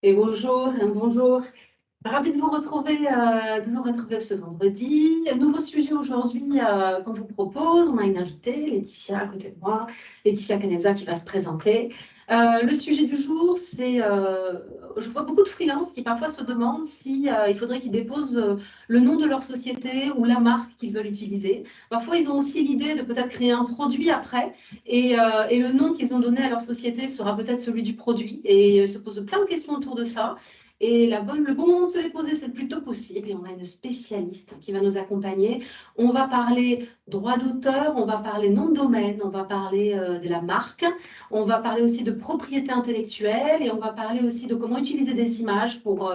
Et bonjour, bonjour. Ravi de vous retrouver ce vendredi. Un nouveau sujet aujourd'hui qu'on vous propose. On a une invitée, Laetitia, à côté de moi, Laetitia Caneza qui va se présenter. Le sujet du jour, je vois beaucoup de freelances qui parfois se demandent si il faudrait qu'ils déposent le nom de leur société ou la marque qu'ils veulent utiliser. Parfois, ils ont aussi l'idée de peut-être créer un produit après et le nom qu'ils ont donné à leur société sera peut-être celui du produit et ils se posent plein de questions autour de ça. Et le bon moment de se les poser, c'est le plus tôt possible. Et on a une spécialiste qui va nous accompagner. On va parler droit d'auteur, on va parler nom de domaine, on va parler de la marque, on va parler aussi de propriété intellectuelle et on va parler aussi de comment utiliser des images pour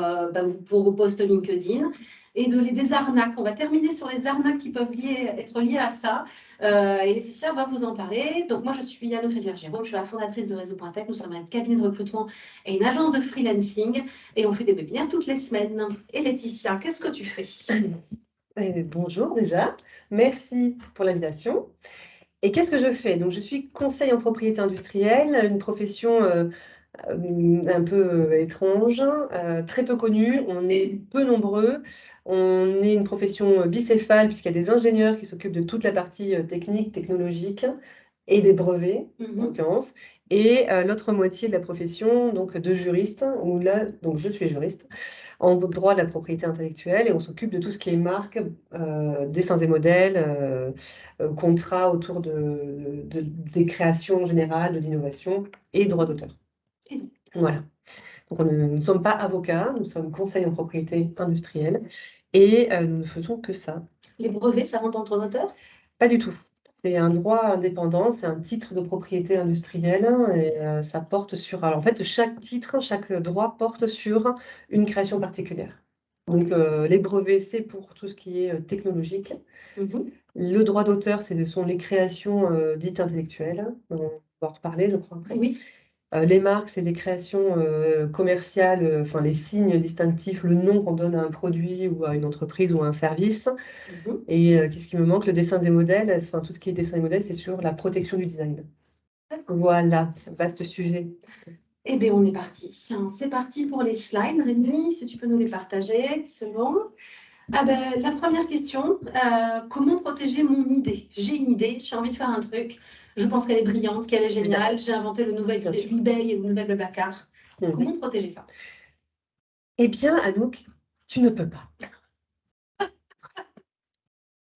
vos posts LinkedIn et des arnaques. On va terminer sur les arnaques qui peuvent être liées à ça. Et Laetitia va vous en parler. Donc moi, je suis Anne Rivière-Jérôme, je suis la fondatrice de Réseau.tech. Nous sommes un cabinet de recrutement et une agence de freelancing. Et on fait des webinaires toutes les semaines. Et Laetitia, qu'est-ce que tu fais? Bonjour déjà, merci pour l'invitation. Et qu'est-ce que je fais? Donc, je suis conseil en propriété industrielle, une profession un peu étrange, très peu connue. On est peu nombreux. On est une profession bicéphale puisqu'il y a des ingénieurs qui s'occupent de toute la partie technique, technologique et des brevets, en l'occurrence. Et l'autre moitié de la profession, donc de juriste, où là, donc je suis juriste en droit de la propriété intellectuelle et on s'occupe de tout ce qui est marque, dessins et modèles, contrats autour des créations générales, de l'innovation et droit d'auteur. Voilà. Donc, nous ne sommes pas avocats, nous sommes conseils en propriété industrielle et nous ne faisons que ça. Les brevets, ça rentre en droit d'auteur? Pas du tout. C'est un droit indépendant, c'est un titre de propriété industrielle et ça porte sur. Alors en fait, chaque titre, chaque droit porte sur une création particulière. Donc les brevets, c'est pour tout ce qui est technologique. Le droit d'auteur, ce sont les créations dites intellectuelles. On va en reparler, je crois, après. Oui. Les marques, c'est les créations commerciales, enfin les signes distinctifs, le nom qu'on donne à un produit ou à une entreprise ou à un service. Et qu'est-ce qui me manque? Le dessin des modèles, enfin tout ce qui est dessin des modèles, c'est sur la protection du design. Voilà, vaste sujet. Eh bien, on est parti. C'est parti pour les slides. Rémi, si tu peux nous les partager. C'est bon. Ah ben, la première question, comment protéger mon idée? J'ai une idée, j'ai envie de faire un truc. Je pense qu'elle est brillante, qu'elle est géniale. J'ai inventé le nouvel eBay et le nouvel Blablacar. Comment protéger ça? Eh bien, Anouk, tu ne peux pas.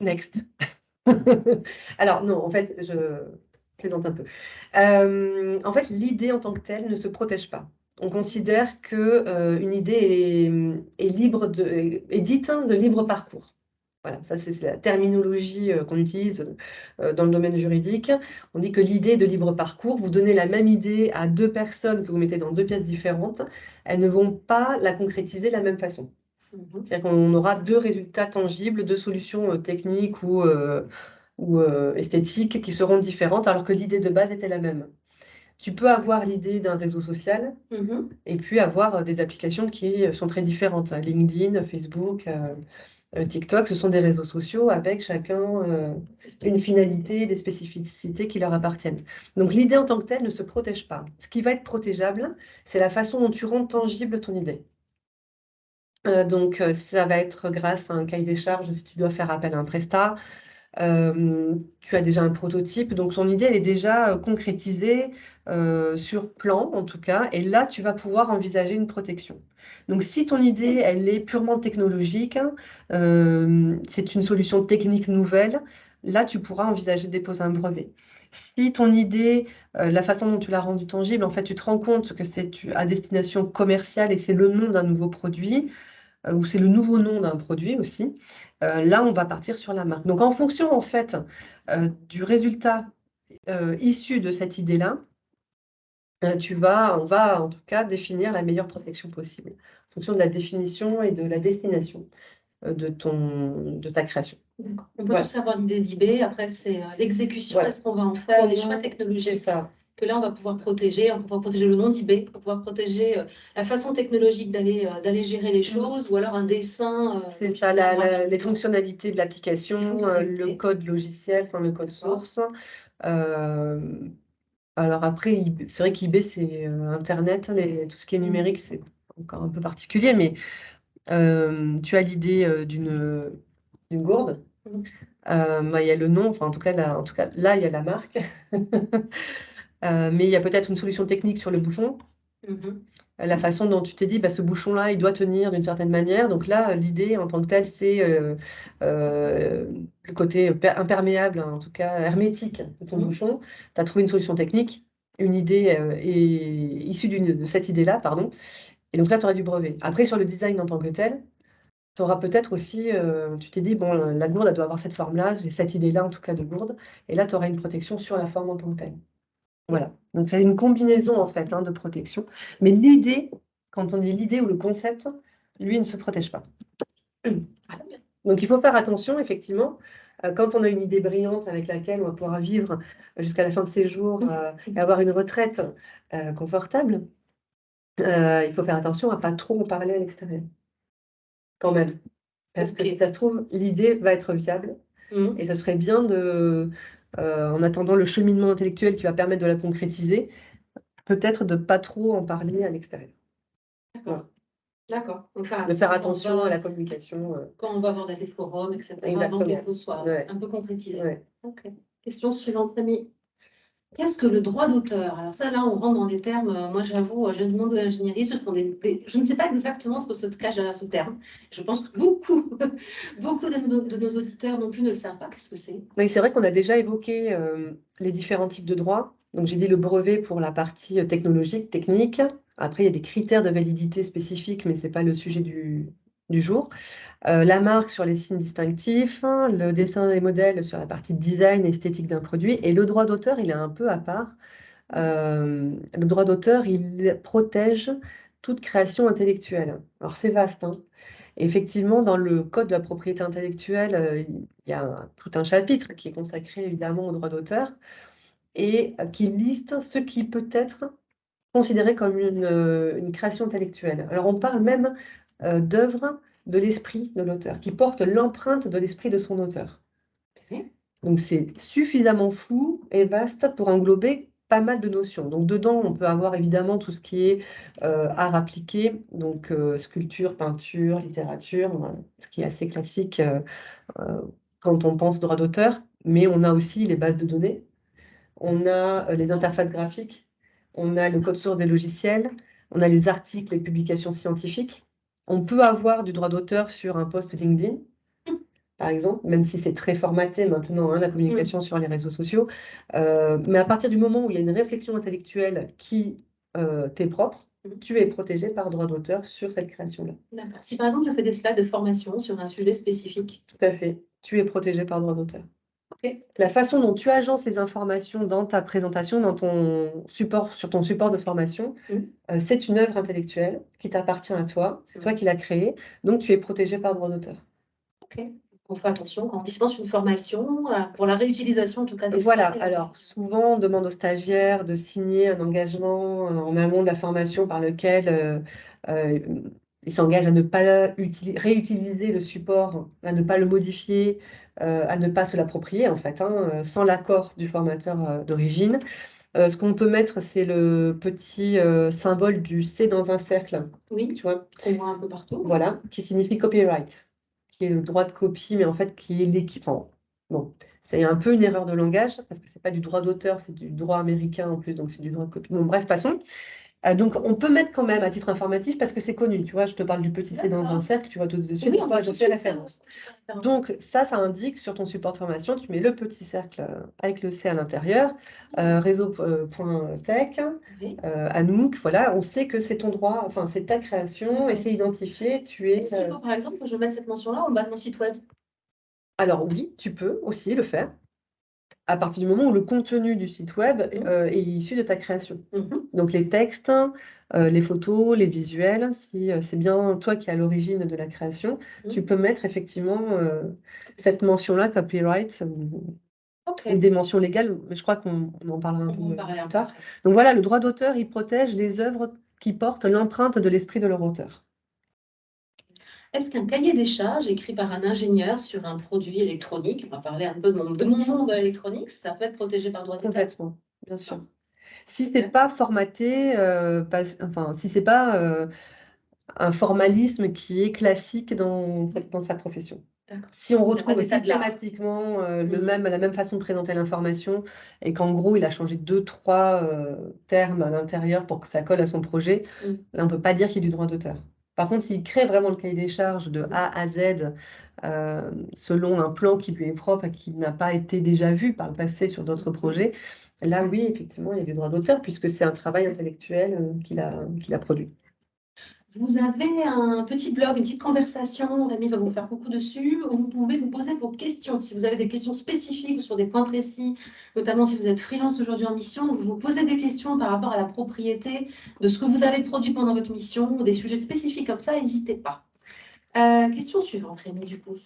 Next. Alors non, en fait, je plaisante un peu. En fait, l'idée en tant que telle ne se protège pas. On considère que une idée est libre est dite de libre parcours. Voilà, ça c'est la terminologie qu'on utilise dans le domaine juridique. On dit que l'idée est de libre parcours. Vous donnez la même idée à deux personnes que vous mettez dans deux pièces différentes, elles ne vont pas la concrétiser de la même façon. C'est-à-dire qu'on aura deux résultats tangibles, deux solutions techniques ou esthétiques qui seront différentes alors que l'idée de base était la même. Tu peux avoir l'idée d'un réseau social et puis avoir des applications qui sont très différentes. LinkedIn, Facebook, TikTok, ce sont des réseaux sociaux avec chacun une finalité, des spécificités qui leur appartiennent. Donc l'idée en tant que telle ne se protège pas. Ce qui va être protégeable, c'est la façon dont tu rends tangible ton idée. Donc, ça va être grâce à un cahier des charges si tu dois faire appel à un prestat. Tu as déjà un prototype, donc ton idée elle est déjà concrétisée sur plan en tout cas, et là tu vas pouvoir envisager une protection. Donc si ton idée elle est purement technologique, c'est une solution technique nouvelle, là tu pourras envisager de déposer un brevet. Si ton idée, la façon dont tu l'as rendue tangible, en fait tu te rends compte que c'est à destination commerciale et c'est le nom d'un nouveau produit, ou c'est le nouveau nom d'un produit aussi, là, on va partir sur la marque. Donc, en fonction, en fait, du résultat issu de cette idée-là, on va en tout cas définir la meilleure protection possible, en fonction de la définition et de la destination de ta création. On peut tous avoir l'idée d'eBay, après c'est l'exécution, est-ce qu'on va en faire, les choix technologiques. C'est ça. Que là, on va pouvoir protéger le nom d'eBay, on va pouvoir protéger la façon technologique d'aller gérer les choses, ou alors un dessin. C'est ça, les fonctionnalités de l'application, le code logiciel, enfin le code source. Alors après, c'est vrai qu'eBay, c'est Internet, tout ce qui est numérique, c'est encore un peu particulier, mais tu as l'idée d'une gourde. Bah, il y a le nom, enfin en tout cas là, il y a la marque. Mais il y a peut-être une solution technique sur le bouchon. La façon dont tu t'es dit, bah, ce bouchon-là, il doit tenir d'une certaine manière. Donc là, l'idée en tant que telle, c'est le côté imperméable, hein, en tout cas hermétique de ton bouchon. Tu as trouvé une solution technique, une idée est issue de cette idée-là, pardon. Et donc là, tu auras du brevet. Après, sur le design en tant que tel, tu auras peut-être aussi, tu t'es dit, bon, la gourde, elle doit avoir cette forme-là, j'ai cette idée-là, en tout cas, de gourde. Et là, tu auras une protection sur la forme en tant que telle. Voilà. Donc, c'est une combinaison, en fait, hein, de protection. Mais l'idée, quand on dit l'idée ou le concept, lui, ne se protège pas. Donc, il faut faire attention, effectivement. Quand on a une idée brillante avec laquelle on va pouvoir vivre jusqu'à la fin de ses jours et avoir une retraite confortable, il faut faire attention à ne pas trop en parler à l'extérieur. Quand même. Parce que si ça se trouve, l'idée va être viable. Et ce serait bien en attendant le cheminement intellectuel qui va permettre de la concrétiser, peut-être de ne pas trop en parler à l'extérieur. D'accord. D'accord. Donc, De faire attention à la communication. Quand on va voir des forums, etc. Exactement. Avant que tout soit un peu concrétisé. Ouais. Ok. Question suivante, Rémi. Qu'est-ce que le droit d'auteur? Alors ça, là, on rentre dans des termes, moi j'avoue, je viens du monde de l'ingénierie, je ne sais pas exactement ce que se cache derrière ce terme. Je pense que beaucoup, beaucoup de nos auditeurs non plus ne le savent pas. Qu'est-ce que c'est? Oui, c'est vrai qu'on a déjà évoqué les différents types de droits. Donc j'ai dit le brevet pour la partie technologique, technique. Après, il y a des critères de validité spécifiques, mais ce n'est pas le sujet du jour. La marque sur les signes distinctifs, le dessin des modèles sur la partie design et esthétique d'un produit. Et le droit d'auteur, il est un peu à part. Le droit d'auteur, il protège toute création intellectuelle. Alors c'est vaste, hein. Et effectivement, dans le Code de la propriété intellectuelle, il y a tout un chapitre qui est consacré évidemment au droit d'auteur et qui liste ce qui peut être considéré comme une création intellectuelle. Alors on parle même d'œuvres de l'esprit de l'auteur, qui portent l'empreinte de l'esprit de son auteur. Donc c'est suffisamment flou et vaste pour englober pas mal de notions. Donc dedans, on peut avoir évidemment tout ce qui est art appliqué, donc sculpture, peinture, littérature, ce qui est assez classique quand on pense droit d'auteur, mais on a aussi les bases de données, on a les interfaces graphiques, on a le code source des logiciels, on a les articles et publications scientifiques. On peut avoir du droit d'auteur sur un post LinkedIn, par exemple, même si c'est très formaté maintenant, hein, la communication sur les réseaux sociaux. Mais à partir du moment où il y a une réflexion intellectuelle qui t'est propre, tu es protégé par droit d'auteur sur cette création-là. D'accord. Si par exemple, je fais des slides de formation sur un sujet spécifique. Tout à fait. Tu es protégé par droit d'auteur. Okay. La façon dont tu agences les informations dans ta présentation, dans ton support, sur ton support de formation, c'est une œuvre intellectuelle qui t'appartient à toi, c'est toi qui l'as créée, donc tu es protégé par droit d'auteur. Ok. On fait attention quand on dispense une formation pour la réutilisation en tout cas des Voilà, alors souvent on demande aux stagiaires de signer un engagement en amont de la formation par lequel ils s'engagent à ne pas réutiliser le support, à ne pas le modifier, à ne pas se l'approprier en fait, hein, sans l'accord du formateur d'origine. Ce qu'on peut mettre, c'est le petit symbole du C dans un cercle. Oui, tu vois, qu'on voit un peu partout. Voilà, qui signifie copyright, qui est le droit de copie, mais en fait qui est l'équipement. Bon, c'est un peu une erreur de langage, parce que c'est pas du droit d'auteur, c'est du droit américain en plus, donc c'est du droit de copie. Bon, bref, passons. Donc, on peut mettre quand même à titre informatif parce que c'est connu. Tu vois, je te parle du petit C dans un cercle, tu vois tout de suite. Oui, on va je fais référence. Donc, ça indique sur ton support de formation, tu mets le petit cercle avec le C à l'intérieur, réseau.tech, Anouk, voilà, on sait que c'est ton droit, enfin, c'est ta création et c'est identifié. Est-ce qu'il faut, par exemple, que je mette cette mention-là en bas de mon site web? Alors, oui, tu peux aussi le faire à partir du moment où le contenu du site web est issu de ta création. Donc les textes, les photos, les visuels, si c'est bien toi qui es à l'origine de la création, tu peux mettre effectivement cette mention-là, copyright, ou des mentions légales, mais je crois qu'on en parlera un peu plus tard. Donc voilà, le droit d'auteur, il protège les œuvres qui portent l'empreinte de l'esprit de leur auteur. Est-ce qu'un cahier des charges écrit par un ingénieur sur un produit électronique, on va parler un peu de mon monde électronique, ça peut être protégé par droit d'auteur? Complètement, bien sûr. Si c'est pas formaté, enfin, si c'est pas un formalisme qui est classique dans sa profession. D'accord. Si on C'est pas retrouve des tas de l'art. systématiquement Mhm. la même façon de présenter l'information et qu'en gros, il a changé deux, trois termes à l'intérieur pour que ça colle à son projet, Mhm. là, on ne peut pas dire qu'il y a du droit d'auteur. Par contre, s'il crée vraiment le cahier des charges de A à Z selon un plan qui lui est propre et qui n'a pas été déjà vu par le passé sur d'autres projets, là, oui, effectivement, il y a du droit d'auteur puisque c'est un travail intellectuel qu'il a produit. Vous avez un petit blog, une petite conversation, Rémi va vous faire coucou dessus, où vous pouvez vous poser vos questions. Si vous avez des questions spécifiques ou sur des points précis, notamment si vous êtes freelance aujourd'hui en mission, vous vous posez des questions par rapport à la propriété de ce que vous avez produit pendant votre mission ou des sujets spécifiques comme ça, n'hésitez pas. Question suivante, Rémi, du coup.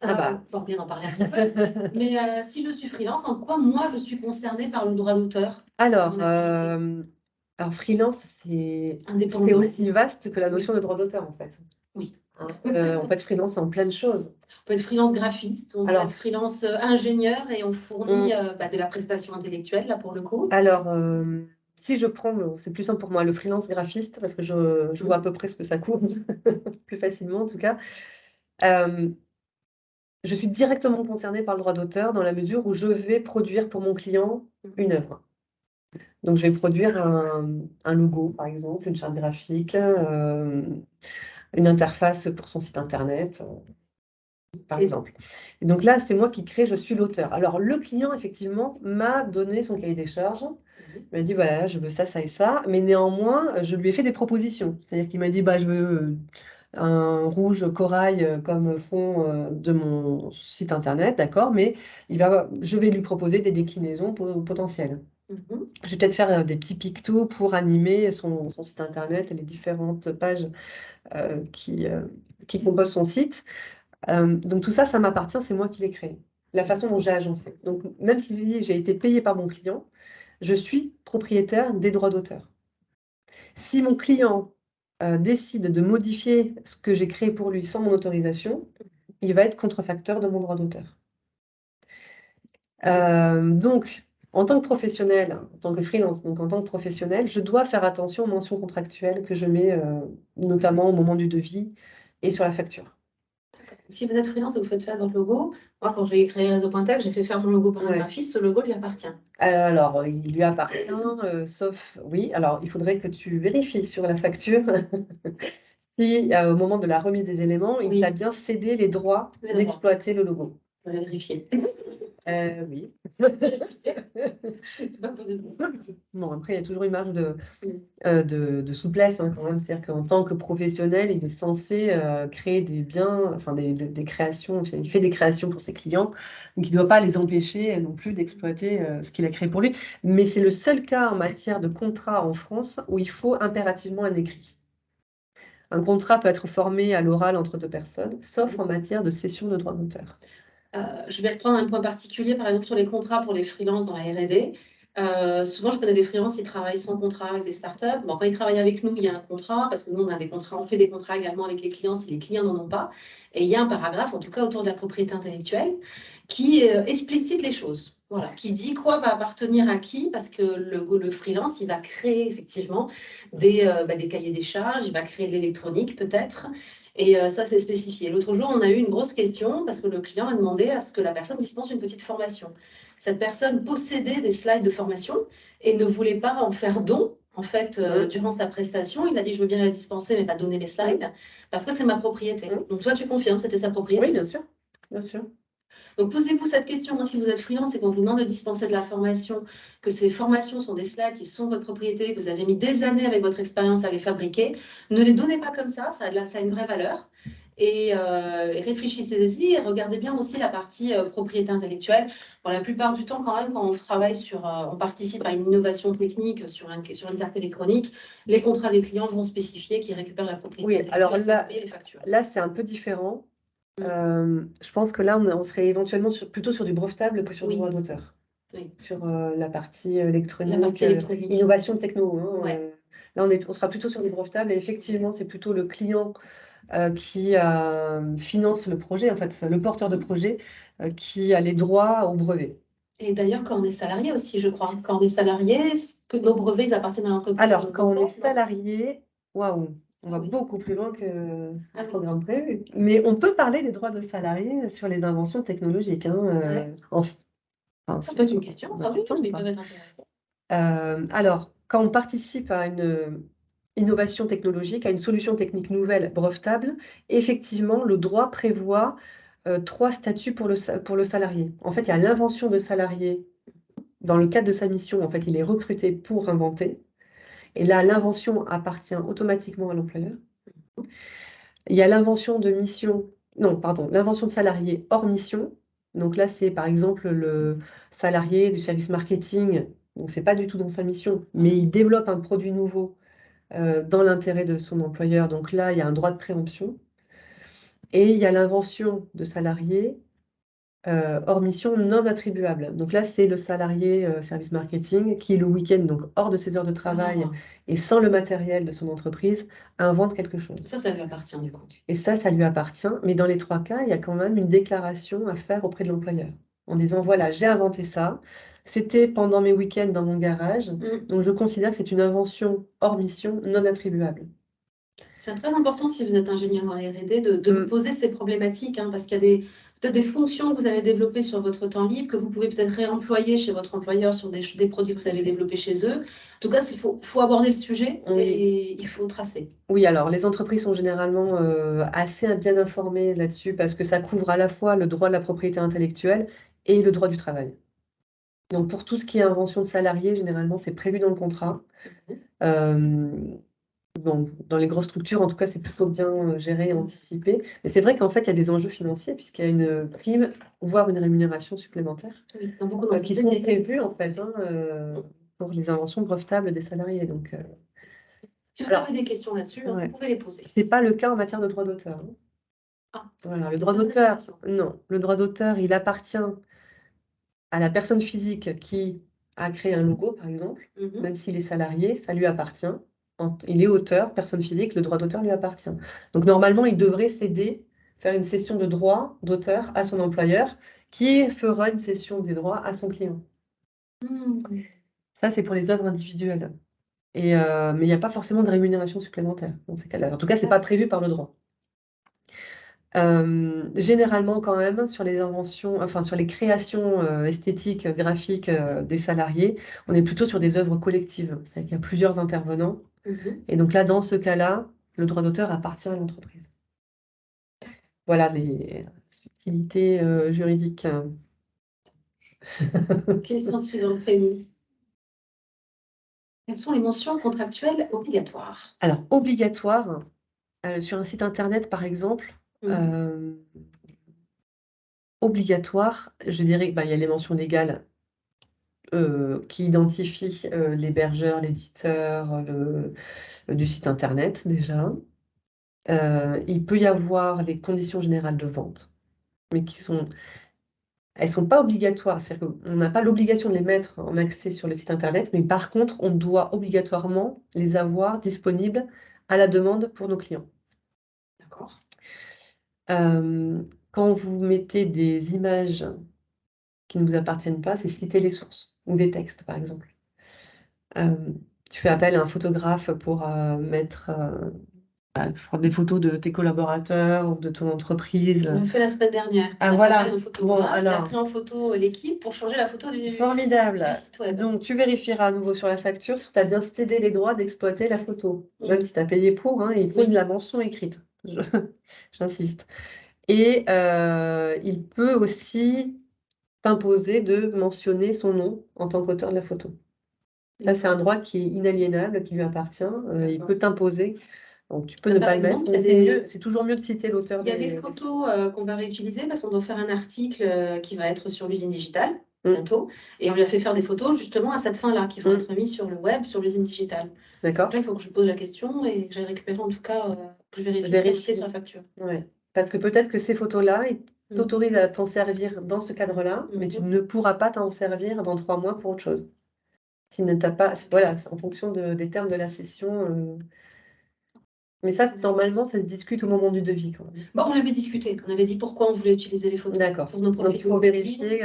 Ah bah. Bon, bien en parler un petit peu. Mais si je suis freelance, en quoi moi je suis concernée par le droit d'auteur dans Alors, mon activité freelance, c'est indépendant? aussi vaste que la notion Oui. de droit d'auteur, en fait. Oui. Hein. En fait, freelance, c'est en plein de choses. On peut être freelance graphiste, on peut Alors, être freelance ingénieur et on fournit de la prestation intellectuelle, là pour le coup. alors si je prends, c'est plus simple pour moi, le freelance graphiste, parce que je vois à peu près ce que ça couvre, plus facilement en tout cas. Euh, je suis directement concernée par le droit d'auteur dans la mesure où je vais produire pour mon client une œuvre. Donc, je vais produire un logo, par exemple, une charte graphique, une interface pour son site internet, par exemple. Et donc là, c'est moi qui crée, je suis l'auteur. Alors, le client, effectivement, m'a donné son cahier des charges. Il m'a dit, voilà, je veux ça, ça et ça. Mais néanmoins, je lui ai fait des propositions. C'est-à-dire qu'il m'a dit, bah, je veux un rouge corail comme fond de mon site internet, d'accord, mais je vais lui proposer des déclinaisons potentielles. Je vais peut-être faire des petits pictos pour animer son site internet et les différentes pages qui composent son site. Donc tout ça, ça m'appartient, c'est moi qui l'ai créé. La façon dont j'ai agencé. Donc même si j'ai été payée par mon client, je suis propriétaire des droits d'auteur. Si mon client décide de modifier ce que j'ai créé pour lui sans mon autorisation, il va être contrefacteur de mon droit d'auteur. Donc, en tant que professionnel, en tant que freelance, donc en tant que professionnel, je dois faire attention aux mentions contractuelles que je mets, notamment au moment du devis et sur la facture. Si vous êtes freelance et vous faites faire votre logo, moi quand j'ai créé Réseau.tech, j'ai fait faire mon logo par un Ouais. graphiste, ce logo lui appartient. Alors, il lui appartient, sauf, oui, alors il faudrait que tu vérifies sur la facture si, au moment de la remise des éléments, il Oui. t'a bien cédé les droits d'exploiter le logo. Je vais vérifier. Oui. Je vais pas poser ça. Bon, après, il y a toujours une marge de souplesse hein, quand même. C'est-à-dire qu'en tant que professionnel, il est censé créer des biens, enfin des créations. Enfin, il fait des créations pour ses clients, donc il ne doit pas les empêcher non plus d'exploiter ce qu'il a créé pour lui. Mais c'est le seul cas en matière de contrat en France où il faut impérativement un écrit. Un contrat peut être formé à l'oral entre deux personnes, sauf en matière de cession de droits d'auteur. Je vais reprendre un point particulier, par exemple sur les contrats pour les freelances dans la R&D. Souvent, je connais des freelances qui travaillent sans contrat avec des startups. Bon, quand ils travaillent avec nous, il y a un contrat, parce que nous, on a des contrats, on fait des contrats également avec les clients si les clients n'en ont pas. Et il y a un paragraphe, en tout cas autour de la propriété intellectuelle, qui explicite les choses. Voilà, qui dit quoi va appartenir à qui, parce que le freelance, il va créer effectivement des cahiers des charges, il va créer de l'électronique peut-être. Et ça, c'est spécifié. L'autre jour, on a eu une grosse question parce que le client a demandé à ce que la personne dispense une petite formation. Cette personne possédait des slides de formation et ne voulait pas en faire don. En fait, durant sa prestation, il a dit, je veux bien la dispenser, mais pas donner les slides, parce que c'est ma propriété. Donc, toi, tu confirmes, c'était sa propriété? Oui, bien sûr. Bien sûr. Donc, posez-vous cette question, si vous êtes freelance et qu'on vous demande de dispenser de la formation, que ces formations sont des slides qui sont votre propriété, que vous avez mis des années avec votre expérience à les fabriquer, ne les donnez pas comme ça a une vraie valeur. Et réfléchissez-y et regardez bien aussi la partie propriété intellectuelle. Bon, la plupart du temps, quand même, quand on travaille on participe à une innovation technique sur une carte électronique, les contrats des clients vont spécifier qu'ils récupèrent la propriété intellectuelle. Alors les factures. Là, c'est un peu différent. Je pense que là, on serait éventuellement plutôt sur du brevetable que sur du droit d'auteur. Oui. Sur la partie électronique, innovation techno. Hein, ouais. Là, on sera plutôt sur du brevetable et effectivement, c'est plutôt le client qui finance le projet, en fait, le porteur de projet qui a les droits au brevet. Et d'ailleurs, quand on est salarié aussi, je crois. Quand on est salarié, est-ce que nos brevets ils appartiennent à l'entreprise? Alors, quand on est salarié, Waouh, on va Ah oui. beaucoup plus loin que Ah le oui. programme prévu. Mais on peut parler des droits de salariés sur les inventions technologiques, hein, Ouais. enfin, Ça peut être une question. on a Enfin du oui, temps ou ils pas? peuvent être intéressants. Alors, quand on participe à une innovation technologique, à une solution technique nouvelle brevetable, effectivement, le droit prévoit 3 statuts pour le salarié. En fait, il y a l'invention de salarié. Dans le cadre de sa mission, en fait, il est recruté pour inventer. Et là, l'invention appartient automatiquement à l'employeur. Il y a l'invention de mission, non, pardon, l'invention de salarié hors mission. Donc là, c'est par exemple le salarié du service marketing. Donc, c'est pas du tout dans sa mission, mais il développe un produit nouveau dans l'intérêt de son employeur. Donc là, il y a un droit de préemption. Et il y a l'invention de salarié hors mission non attribuable. Donc là, c'est le salarié service marketing qui, le week-end, donc hors de ses heures de travail Ah, et sans le matériel de son entreprise, invente quelque chose. ça lui appartient du coup. Et ça lui appartient. Mais dans les 3 cas, il y a quand même une déclaration à faire auprès de l'employeur en disant, voilà, j'ai inventé ça. C'était pendant mes week-ends dans mon garage. Mm. Donc je considère que c'est une invention hors mission non attribuable. C'est très important si vous êtes ingénieur en R&D de Mm. poser ces problématiques, hein, parce qu'il y a peut-être des fonctions que vous allez développer sur votre temps libre, que vous pouvez peut-être réemployer chez votre employeur sur des produits que vous allez développer chez eux. En tout cas, il faut aborder le sujet Oui. et il faut tracer. Oui, alors les entreprises sont généralement assez bien informées là-dessus parce que ça couvre à la fois le droit de la propriété intellectuelle et le droit du travail. Donc pour tout ce qui est invention de salariés, généralement c'est prévu dans le contrat. Euh, bon, dans les grosses structures, en tout cas, c'est plutôt bien géré et anticipé. Mais c'est vrai qu'en fait, il y a des enjeux financiers puisqu'il y a une prime, voire une rémunération supplémentaire Oui, dans beaucoup qui d'entreprises, sont il y a- prévues en fait pour les inventions brevetables des salariés. Donc, si vous alors, avez des questions là-dessus, hein, ouais. vous pouvez les poser. Ce n'est pas le cas en matière de droit d'auteur, hein. Ah, Voilà, le droit c'est d'auteur, intéressant. non. Le droit d'auteur, il appartient à la personne physique qui a créé un logo, par exemple, Mhm. même s'il est salarié, ça lui appartient. Il est auteur, personne physique, le droit d'auteur lui appartient. Donc normalement, il devrait céder, faire une cession de droit d'auteur à son employeur, qui fera une cession des droits à son client. Mm. Ça, c'est pour les œuvres individuelles. Mais il n'y a pas forcément de rémunération supplémentaire dans ces cas-là. En tout cas, ce n'est pas prévu par le droit. Généralement, quand même, sur les inventions, enfin sur les créations esthétiques, graphiques des salariés, on est plutôt sur des œuvres collectives. C'est-à-dire qu'il y a plusieurs intervenants. Mhm. Et donc là, dans ce cas-là, le droit d'auteur appartient à l'entreprise. Voilà les subtilités juridiques. Question suivante, Rémi. Quelles sont les mentions contractuelles obligatoires? Alors, obligatoire, sur un site internet, par exemple, Mhm. obligatoire, je dirais qu'il y a les mentions légales qui identifient l'hébergeur, l'éditeur du site internet déjà. Il peut y avoir les conditions générales de vente, mais elles sont pas obligatoires. C'est-à-dire qu'on n'a pas l'obligation de les mettre en accès sur le site internet, mais par contre, on doit obligatoirement les avoir disponibles à la demande pour nos clients. D'accord. Euh, Quand vous mettez des images qui ne vous appartiennent pas, c'est citer les sources ou des textes, par exemple. Euh, Tu fais appel à un photographe pour mettre prendre des photos de tes collaborateurs ou de ton entreprise. On l'a fait la semaine dernière. Ah On a fait voilà, appel à un bon photographe qui a alors, pris en photo l'équipe pour changer la photo du formidable. site web. Donc tu vérifieras à nouveau sur la facture si tu as bien cédé les droits d'exploiter la photo. Mm. Même si tu as payé pour, hein, il faut Oui. la mention écrite. J'insiste. Et il peut aussi t'imposer de mentionner son nom en tant qu'auteur de la photo. Ça, c'est un droit qui est inaliénable, qui lui appartient. Il peut t'imposer. Donc, tu peux ne Par pas le mettre, exemple, mais c'est toujours mieux de citer l'auteur il y a des des... photos qu'on va réutiliser parce qu'on doit faire un article qui va être sur l'usine digitale Mm. bientôt. Et on lui a fait faire des photos justement à cette fin-là qui vont Mm. être mises sur le web, sur l'usine digitale. D'accord? Donc là, il faut que je pose la question et que j'aille récupérer en tout cas, que je vérifie que c'est Vérifie. indiqué sur la facture. Ouais. Parce que peut-être que ces photos-là, ils Mm. t'autorisent à t'en servir dans ce cadre-là, mais tu ne pourras pas t'en servir dans 3 mois pour autre chose. Si ne t'as pas... Voilà, c'est en fonction des termes de la session. Mais ça, normalement, ça se discute au moment du devis quand même. Bon, on l'avait discuté. On avait dit pourquoi on voulait utiliser les photos. D'accord. Pour nos Donc, profils il faut LinkedIn, vérifier.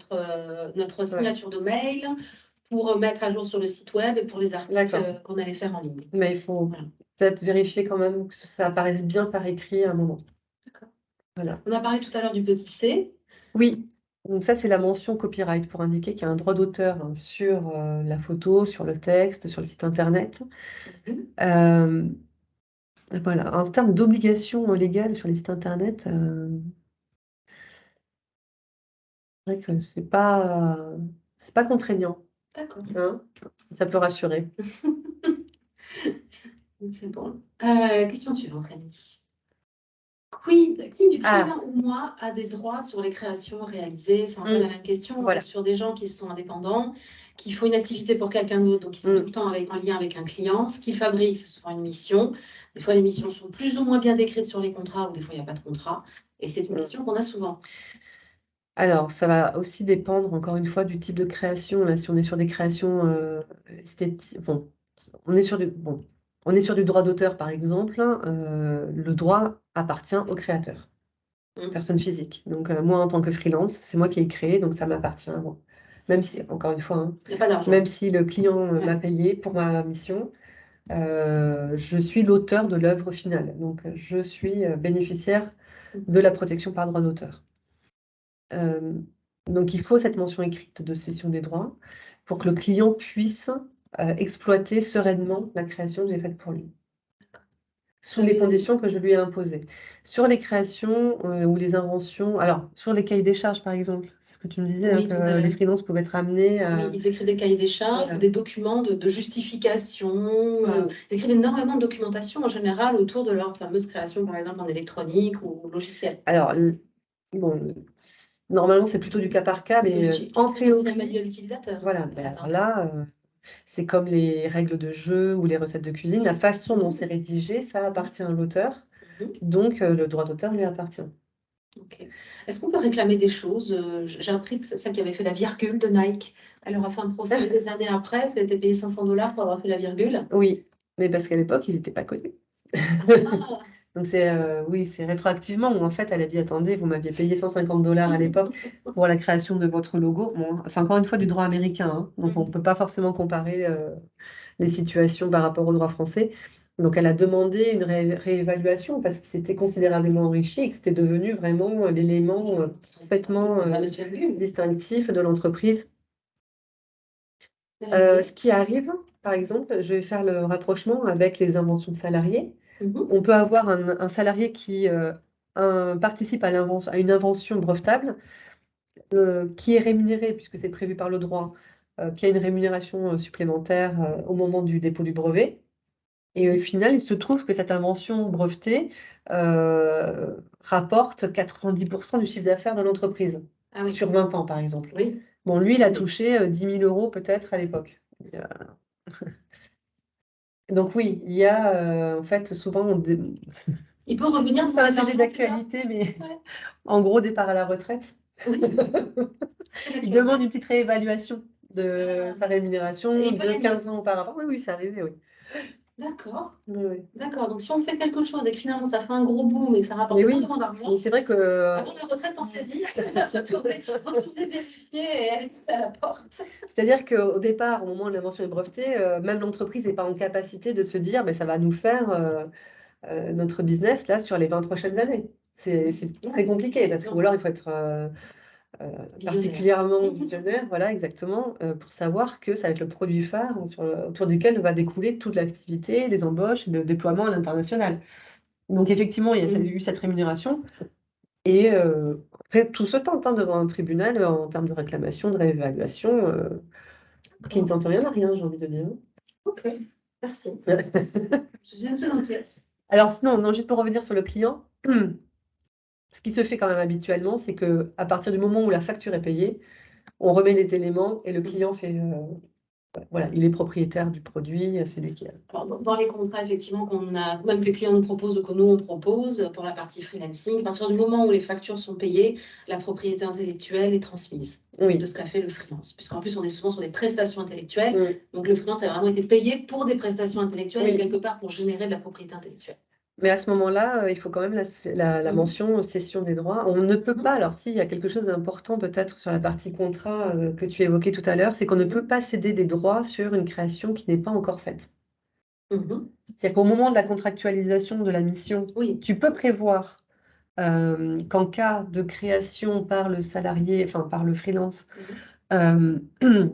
pour notre signature de mail, pour mettre à jour sur le site web et pour les articles D'accord. qu'on allait faire en ligne. Mais il faut Voilà. peut-être vérifier quand même que ça apparaisse bien par écrit à un moment. D'accord. Voilà. On a parlé tout à l'heure du petit c. Oui, donc ça c'est la mention copyright pour indiquer qu'il y a un droit d'auteur hein, sur la photo, sur le texte, sur le site internet. Mhm. Euh, voilà. En termes d'obligations légales sur les sites internet, c'est vrai que c'est pas contraignant, D'accord. hein. Ça peut rassurer. C'est bon. Question suivante, Rémi. Qui du Ah, client ou moi a des droits sur les créations réalisées? C'est un peu la même question. On est voilà. sur des gens qui sont indépendants, qui font une activité pour quelqu'un d'autre, donc ils sont tout le temps en lien avec un client. Ce qu'ils fabriquent, c'est souvent une mission. Des fois, les missions sont plus ou moins bien décrites sur les contrats, ou des fois, il n'y a pas de contrat. Et c'est une question qu'on a souvent. Alors, ça va aussi dépendre, encore une fois, du type de création. Là, si on est sur des créations esthétiques, bon, bon, on est sur du droit d'auteur, par exemple, le droit appartient au créateur, Mm. personne physique. Donc, moi, en tant que freelance, c'est moi qui ai créé, donc ça m'appartient à moi. Même si, encore une fois, hein, Il n'y a pas d'argent. même si le client m'a Ouais. payé pour ma mission, je suis l'auteur de l'œuvre finale. Donc, je suis bénéficiaire de la protection par droit d'auteur. Euh, donc, il faut cette mention écrite de cession des droits pour que le client puisse exploiter sereinement la création que j'ai faite pour lui, sous les conditions que je lui ai imposées. Sur les créations ou les inventions, alors sur les cahiers des charges par exemple, c'est ce que tu me disais, hein, Oui, tout à que les l'heure. freelances pouvaient être amenés Oui, à... ils écrivent des cahiers des charges Voilà. ou des documents de justification. Mm. Ils écrivent énormément de documentation en général autour de leur fameuse création, par exemple en électronique ou logiciel. Alors, bon, normalement c'est plutôt du cas par cas, mais Qui en écrivent aussi un théorie, manuel utilisateur, voilà, par ben alors exemple. là... c'est comme les règles de jeu ou les recettes de cuisine, la façon dont c'est rédigé, ça appartient à l'auteur, Mhm. donc le droit d'auteur lui appartient. Ok. Est-ce qu'on peut réclamer des choses? J'ai appris que celle qui avait fait la virgule de Nike, elle aura fait un procès des années après, parce qu'elle était payée 500 dollars pour avoir fait la virgule. Oui, mais parce qu'à l'époque, ils n'étaient pas connus. Ah, Donc c'est oui, c'est rétroactivement où en fait elle a dit attendez, vous m'aviez payé 150 dollars à l'époque pour la création de votre logo. Bon, c'est encore une fois du droit américain, hein, donc on ne peut pas forcément comparer les situations par rapport au droit français. Donc elle a demandé une réévaluation parce qu'il s'était considérablement enrichi et que c'était devenu vraiment l'élément parfaitement la fameuse virgule. distinctif de l'entreprise. Ce qui arrive, par exemple, je vais faire le rapprochement avec les inventions de salariés. Mhm. On peut avoir un salarié qui participe à une invention brevetable, qui est rémunéré, puisque c'est prévu par le droit, qui a une rémunération supplémentaire au moment du dépôt du brevet. Et au final, il se trouve que cette invention brevetée rapporte 90% du chiffre d'affaires de l'entreprise, Ah oui, sur 20 ans par exemple. oui. Bon, lui, il a Oui. touché 10 000 euros peut-être à l'époque. Donc oui, il y a en fait souvent, Il peut revenir c'est devant un les sujet impôts, c'est ça? d'actualité, mais Ouais. en gros, départ à la retraite, Oui, c'est il demande l'actualité. une petite réévaluation de Ah. sa Et rémunération il peut de gagner. 15 ans auparavant. Oui, oui, c'est arrivé, oui. D'accord. Oui, oui. D'accord. Donc, si on fait quelque chose et que finalement ça fait un gros boom et que ça rapporte Mais oui, énormément d'argent, mais c'est vrai que avant la retraite, pensez-y. Retournez vérifier et allez taper à la porte. c'est-à-dire qu'au départ, au moment où l'invention est brevetée, même l'entreprise n'est pas en capacité de se dire, ben, ça va nous faire notre business là sur les 20 prochaines années. C'est très compliqué parce que, ou Non, alors il faut être visionnaire. particulièrement visionnaire, voilà, exactement, pour savoir que ça va être le produit phare autour duquel va découler toute l'activité, les embauches, le déploiement à l'international. Donc effectivement, il y a eu cette rémunération et après, tout se tente hein, devant un tribunal en termes de réclamation, de réévaluation, qui ne tente rien à rien, j'ai envie de dire. Ok, merci. Je viens de se noter. Alors sinon, non, juste pour revenir sur le client, ce qui se fait quand même habituellement, c'est que à partir du moment où la facture est payée, on remet les éléments et le client fait, voilà, il est propriétaire du produit, c'est lui qui a. Alors, dans les contrats, effectivement, qu'on a, même que les clients nous proposent ou que nous on propose pour la partie freelancing, à partir du moment où les factures sont payées, la propriété intellectuelle est transmise Oui. de ce qu'a fait le freelance. Puisqu'en plus, on est souvent sur des prestations intellectuelles. Mm. Donc, le freelance a vraiment été payé pour des prestations intellectuelles Oui. et quelque part pour générer de la propriété intellectuelle. Mais à ce moment-là, il faut quand même la mention cession des droits. On ne peut pas, alors s'il y a quelque chose d'important peut-être sur la partie contrat que tu évoquais tout à l'heure, c'est qu'on ne peut pas céder des droits sur une création qui n'est pas encore faite. Mhm. C'est-à-dire qu'au moment de la contractualisation de la mission, Oui. tu peux prévoir qu'en cas de création par le salarié, enfin par le freelance, Mhm. euh,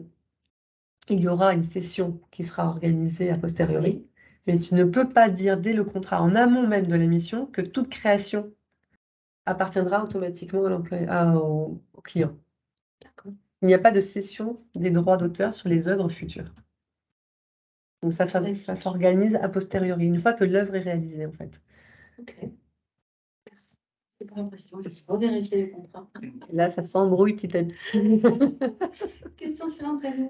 il y aura une session qui sera organisée a posteriori. Oui. Mais tu ne peux pas dire dès le contrat, en amont même de la mission, que toute création appartiendra automatiquement à l'employé, au client. D'accord. Il n'y a pas de cession des droits d'auteur sur les œuvres futures. Donc ça Fantastique. s'organise a posteriori, une fois que l'œuvre est réalisée, en fait. Ok. Merci. C'est pas impressionnant. Je vais revérifier les contrats. Et là, ça s'embrouille petit à petit. Question suivante, Fanny.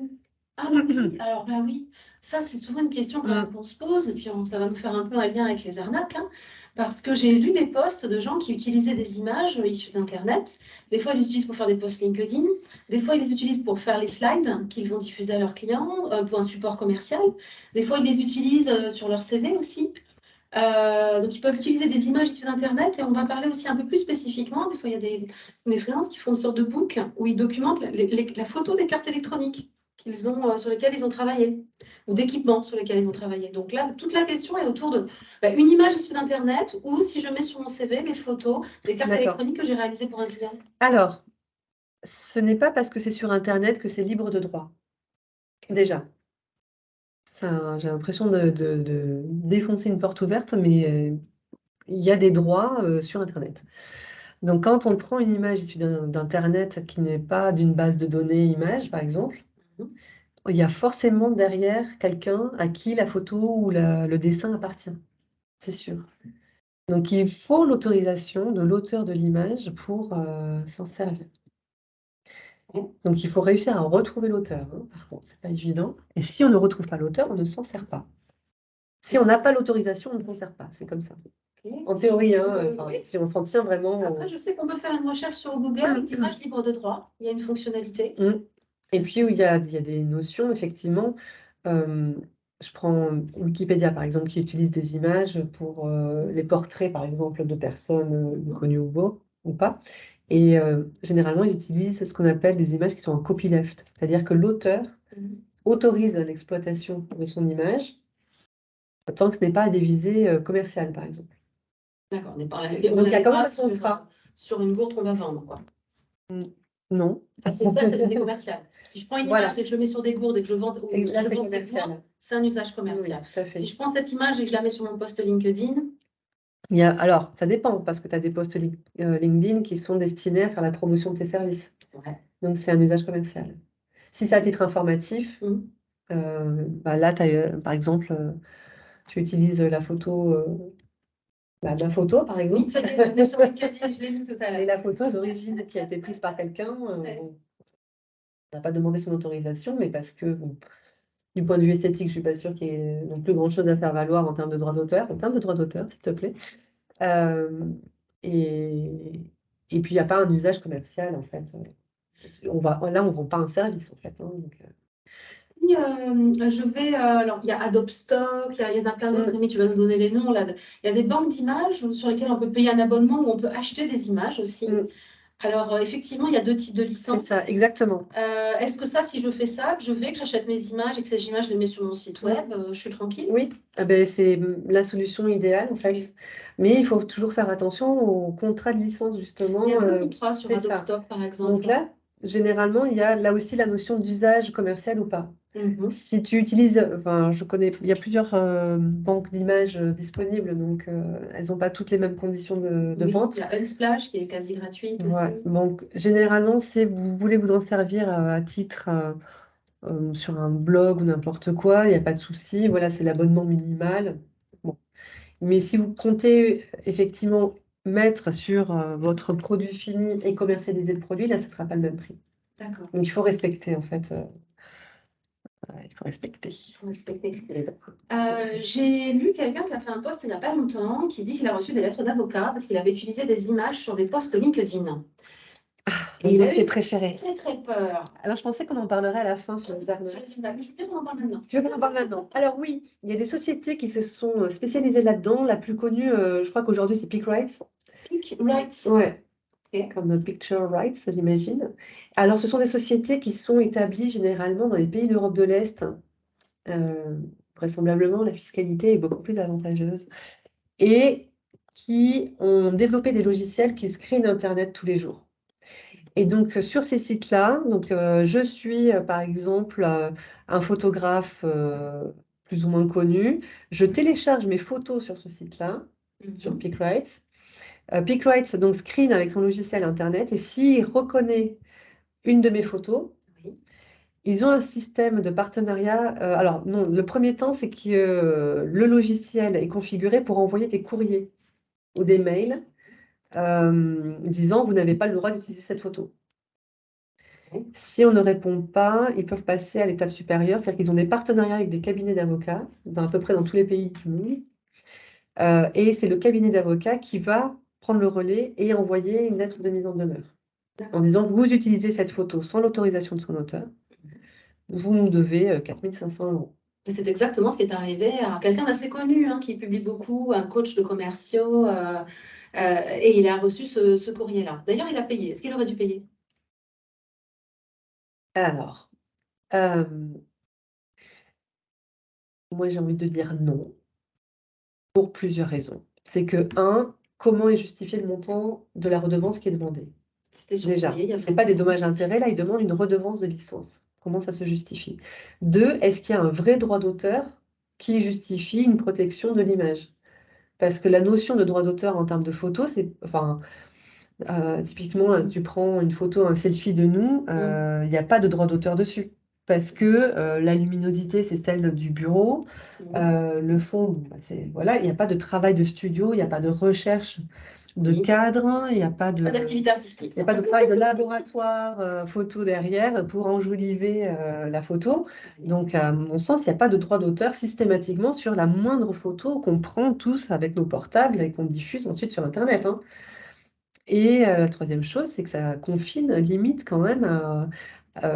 Ah oui, alors là oui, ça c'est souvent une question quand même qu'on se pose, et puis ça va nous faire un peu un lien avec les arnaques, hein, parce que j'ai lu des posts de gens qui utilisaient des images issues d'Internet. Des fois, ils les utilisent pour faire des posts LinkedIn, des fois, ils les utilisent pour faire les slides qu'ils vont diffuser à leurs clients, pour un support commercial. Des fois, ils les utilisent sur leur CV aussi. Donc, ils peuvent utiliser des images issues d'Internet et on va parler aussi un peu plus spécifiquement. Des fois, il y a des freelances qui font une sorte de book où ils documentent la photo des cartes électroniques qu'ils ont, sur lesquelles ils ont travaillé ou d'équipements sur lesquels ils ont travaillé. Donc là, toute la question est autour de une image issue d'Internet ou si je mets sur mon CV les photos des cartes D'accord. électroniques que j'ai réalisées pour un client. Alors, ce n'est pas parce que c'est sur Internet que c'est libre de droit. Déjà. J'ai l'impression de défoncer une porte ouverte, mais il y a des droits sur Internet. Donc, quand on prend une image issue d'Internet qui n'est pas d'une base de données image, par exemple, Mhm. il y a forcément derrière quelqu'un à qui la photo ou le dessin appartient. C'est sûr. Donc, il faut l'autorisation de l'auteur de l'image pour s'en servir. Donc, il faut réussir à retrouver l'auteur, hein. Par contre, c'est pas évident. Et si on ne retrouve pas l'auteur, on ne s'en sert pas. Si on n'a pas l'autorisation, on ne s'en sert pas. C'est comme ça. Okay. En théorie, hein, Oui. si on s'en tient vraiment. Après, je sais qu'on peut faire une recherche sur Google d'images libres de droit. Il y a une fonctionnalité. Et puis, il y a des notions, effectivement. Je prends Wikipédia, par exemple, qui utilise des images pour les portraits, par exemple, de personnes connues ou pas. Et généralement, ils utilisent ce qu'on appelle des images qui sont en copyleft. C'est-à-dire que l'auteur autorise l'exploitation de son image tant que ce n'est pas à des visées commerciales, par exemple. D'accord, on n'est pas Donc, il y a quand même un contrat. Sur une gourde qu'on va vendre, quoi. Non. C'est ça, c'est l'idée commerciale. Si je prends une image et que je le mets sur des gourdes et que je vends, cette gourde, c'est un usage commercial. Oui, tout à fait. Si je prends cette image et que je la mets sur mon post LinkedIn, alors, ça dépend, parce que tu as des posts LinkedIn qui sont destinés à faire la promotion de tes services. ouais. Donc, c'est un usage commercial. Si c'est à titre informatif, là, par exemple, tu utilises la photo, ma photo, par exemple. Oui, ça y est, sur LinkedIn, je l'ai mis tout à l'heure. Et la photo d'origine qui a été prise par quelqu'un, on n'a pas demandé son autorisation, mais parce que, bon, du point de vue esthétique, je ne suis pas sûre qu'il y ait non plus grand-chose à faire valoir en termes de droit d'auteur. En termes de droit d'auteur, s'il te plaît. Euh, et, et puis, il n'y a pas un usage commercial, en fait. Là, on ne vend pas un service, en fait, hein, donc, je vais, alors il y a Adobe Stock, il y en a plein d'autres, mais tu vas nous donner les noms là. Il y a des banques d'images sur lesquelles on peut payer un abonnement ou on peut acheter des images aussi. Alors effectivement, il y a deux types de licences. C'est ça, exactement. Est-ce que ça, si je fais ça, que j'achète mes images et que ces images, je les mets sur mon site web, je suis tranquille? Oui, c'est la solution idéale en fait. Oui. Mais il faut toujours faire attention au contrat de licence justement. Il y a deux contrats sur c'est Adobe ça. Stock par exemple. Donc là, généralement, il y a là aussi la notion d'usage commercial ou pas. Mhm. Si tu utilises, enfin, il y a plusieurs banques d'images disponibles, donc elles n'ont pas toutes les mêmes conditions de Oui, vente. il y a Unsplash qui est quasi gratuite aussi. Ouais. Donc généralement, si vous voulez vous en servir à titre sur un blog ou n'importe quoi, il n'y a pas de souci. Voilà, c'est l'abonnement minimal. Bon. Mais si vous comptez effectivement mettre sur votre produit fini et commercialiser le produit, là, ce ne sera pas le même prix. D'accord. Donc, il faut respecter, en fait. Il faut respecter. J'ai lu quelqu'un qui a fait un post il n'y a pas longtemps qui dit qu'il a reçu des lettres d'avocat parce qu'il avait utilisé des images sur des posts LinkedIn. Et il a eu préféré. Très très peur. Alors, je pensais qu'on en parlerait à la fin sur les arnaques. Sur les arnaques, mais je veux bien qu'on en parle maintenant. Tu veux qu'on en parle maintenant? Alors oui, il y a des sociétés qui se sont spécialisées là-dedans. La plus connue, je crois qu'aujourd'hui, c'est PicRights. PicRights. Ouais. Okay. Comme Picture Rights, j'imagine. Alors, ce sont des sociétés qui sont établies généralement dans les pays d'Europe de l'Est, vraisemblablement, la fiscalité est beaucoup plus avantageuse, et qui ont développé des logiciels qui screenent Internet tous les jours. Et donc, sur ces sites-là, donc, je suis, par exemple, un photographe plus ou moins connu. Je télécharge mes photos sur ce site-là, sur PicRights. PicRights donc screen avec son logiciel Internet, et s'il reconnaît une de mes photos, Oui. ils ont un système de partenariat. Alors, non, le premier temps, c'est que le logiciel est configuré pour envoyer des courriers ou des mails disant vous n'avez pas le droit d'utiliser cette photo. Si on ne répond pas, ils peuvent passer à l'étape supérieure, c'est-à-dire qu'ils ont des partenariats avec des cabinets d'avocats, à peu près dans tous les pays du monde. Et c'est le cabinet d'avocats qui va prendre le relais et envoyer une lettre de mise en demeure en disant vous utilisez cette photo sans l'autorisation de son auteur, vous nous devez 4 500 €. C'est exactement ce qui est arrivé à quelqu'un d'assez connu, hein, qui publie beaucoup, un coach de commerciaux, et il a reçu ce courrier-là. D'ailleurs, il a payé. Est-ce qu'il aurait dû payer? Alors, moi j'ai envie de dire non, pour plusieurs raisons. C'est que, comment est justifié le montant de la redevance qui est demandée? C'était sur le Déjà, courrier, il y avait ce n'est pas des dommages et intérêts, là, ils demandent une redevance de licence. Comment ça se justifie? 2, est-ce qu'il y a un vrai droit d'auteur qui justifie une protection de l'image? Parce que la notion de droit d'auteur en termes de photo, c'est, enfin, typiquement, tu prends une photo, un selfie de nous, il n'y a pas de droit d'auteur dessus. Parce que la luminosité, c'est celle du bureau. Le fond, bon, bah, voilà, il n'y a pas de travail de studio, il n'y a pas de recherche de Oui. cadre, il n'y a pas Pas d'activité artistique. il n'y a pas de travail de laboratoire photo derrière pour enjoliver la photo. Donc, à mon sens, il n'y a pas de droit d'auteur systématiquement sur la moindre photo qu'on prend tous avec nos portables et qu'on diffuse ensuite sur Internet, hein. Et la troisième chose, c'est que ça confine limite quand même,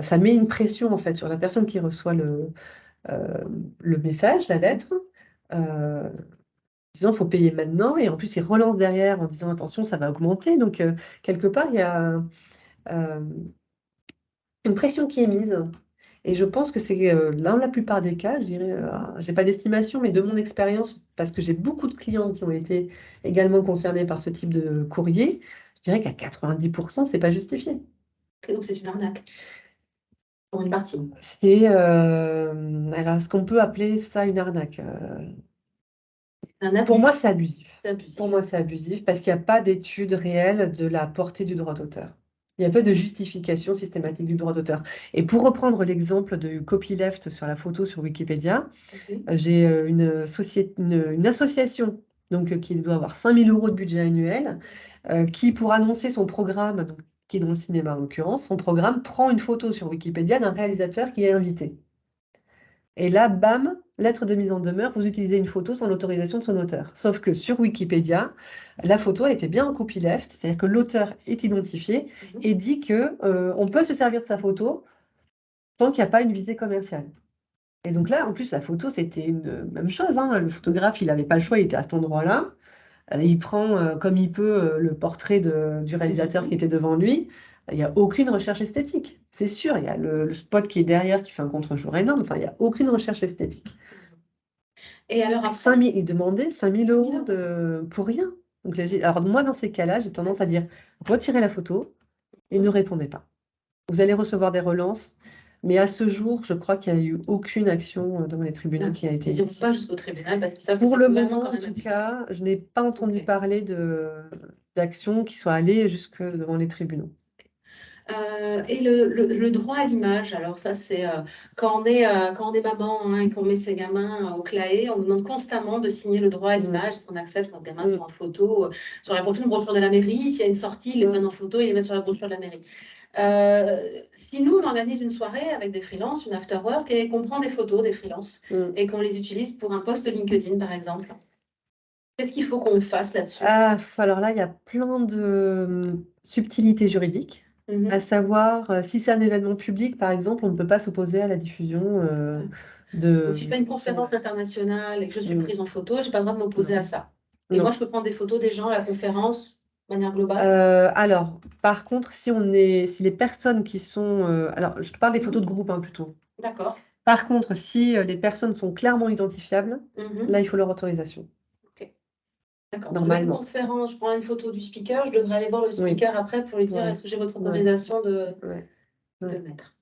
ça met une pression en fait sur la personne qui reçoit le message, la lettre, disant faut payer maintenant, et en plus ils relancent derrière en disant attention, ça va augmenter. Donc quelque part, il y a une pression qui est mise. Et je pense que c'est dans la plupart des cas, je dirais, j'ai pas d'estimation, mais de mon expérience, parce que j'ai beaucoup de clients qui ont été également concernés par ce type de courrier, je dirais qu'à 90%, c'est pas justifié. Ok, donc c'est une arnaque. Pour une partie. C'est, alors, est-ce qu'on peut appeler ça une arnaque? Un abus. Pour moi, c'est abusif. C'est abusif. Pour moi, c'est abusif parce qu'il n'y a pas d'étude réelle de la portée du droit d'auteur. Il n'y a pas de justification systématique du droit d'auteur. Et pour reprendre l'exemple de copyleft sur la photo sur Wikipédia, j'ai une association donc, qui doit avoir 5 000 € de budget annuel, qui, pour annoncer son programme, donc, qui est dans le cinéma en l'occurrence, son programme prend une photo sur Wikipédia d'un réalisateur qui est invité. Et là, bam, lettre de mise en demeure, vous utilisez une photo sans l'autorisation de son auteur. Sauf que sur Wikipédia, la photo, elle était bien en copyleft, c'est-à-dire que l'auteur est identifié et dit que on peut se servir de sa photo tant qu'il n'y a pas une visée commerciale. Et donc là, en plus, la photo, c'était une même chose, hein. Le photographe, il n'avait pas le choix, il était à cet endroit-là. Il prend comme il peut le portrait du réalisateur qui était devant lui. Il n'y a aucune recherche esthétique, c'est sûr. Il y a le spot qui est derrière qui fait un contre-jour énorme. Enfin, il n'y a aucune recherche esthétique. Et alors, après, 5 000, il demandait 5 000 € pour rien. Donc, alors moi, dans ces cas-là, j'ai tendance à dire retirez la photo et ne répondez pas. Vous allez recevoir des relances. Mais à ce jour, je crois qu'il n'y a eu aucune action devant les tribunaux qui a été ils n'iront initiée. pas jusqu'au tribunal parce que ça, Pour c'est le vraiment moment, quand en même tout abusé. cas, je n'ai pas entendu Ok. parler d'actions qui soient allées jusque devant les tribunaux. Et le droit à l'image, alors ça c'est quand on est maman, hein, et qu'on met ses gamins au claé, on nous demande constamment de signer le droit à l'image, est-ce qu'on accepte notre gamin sur en photo, sur la prochaine brochure de la mairie, s'il y a une sortie, ils les prennent en photo et les mettent sur la brochure de la mairie. Si nous on organise une soirée avec des freelances, une after work, et qu'on prend des photos des freelances et qu'on les utilise pour un post LinkedIn par exemple, qu'est-ce qu'il faut qu'on fasse là-dessus? Alors là, il y a plein de subtilités juridiques. À savoir, si c'est un événement public, par exemple, on ne peut pas s'opposer à la diffusion de... Donc, si je fais une conférence internationale et que je suis prise en photo, je n'ai pas le droit de m'opposer à ça. Et Non. moi, je peux prendre des photos des gens à la conférence de manière globale. Alors, par contre, si les personnes qui sont... alors, je te parle des photos de groupe, hein, plutôt. D'accord. Par contre, si les personnes sont clairement identifiables, Mhm. là, il faut leur autorisation. Ok. D'accord. Donc, même Normalement. conférence, je prends une photo du speaker, je devrais aller voir le Oui. speaker après pour lui dire Ouais. est-ce que j'ai votre Ouais. autorisation de Ouais. le Ouais. mettre.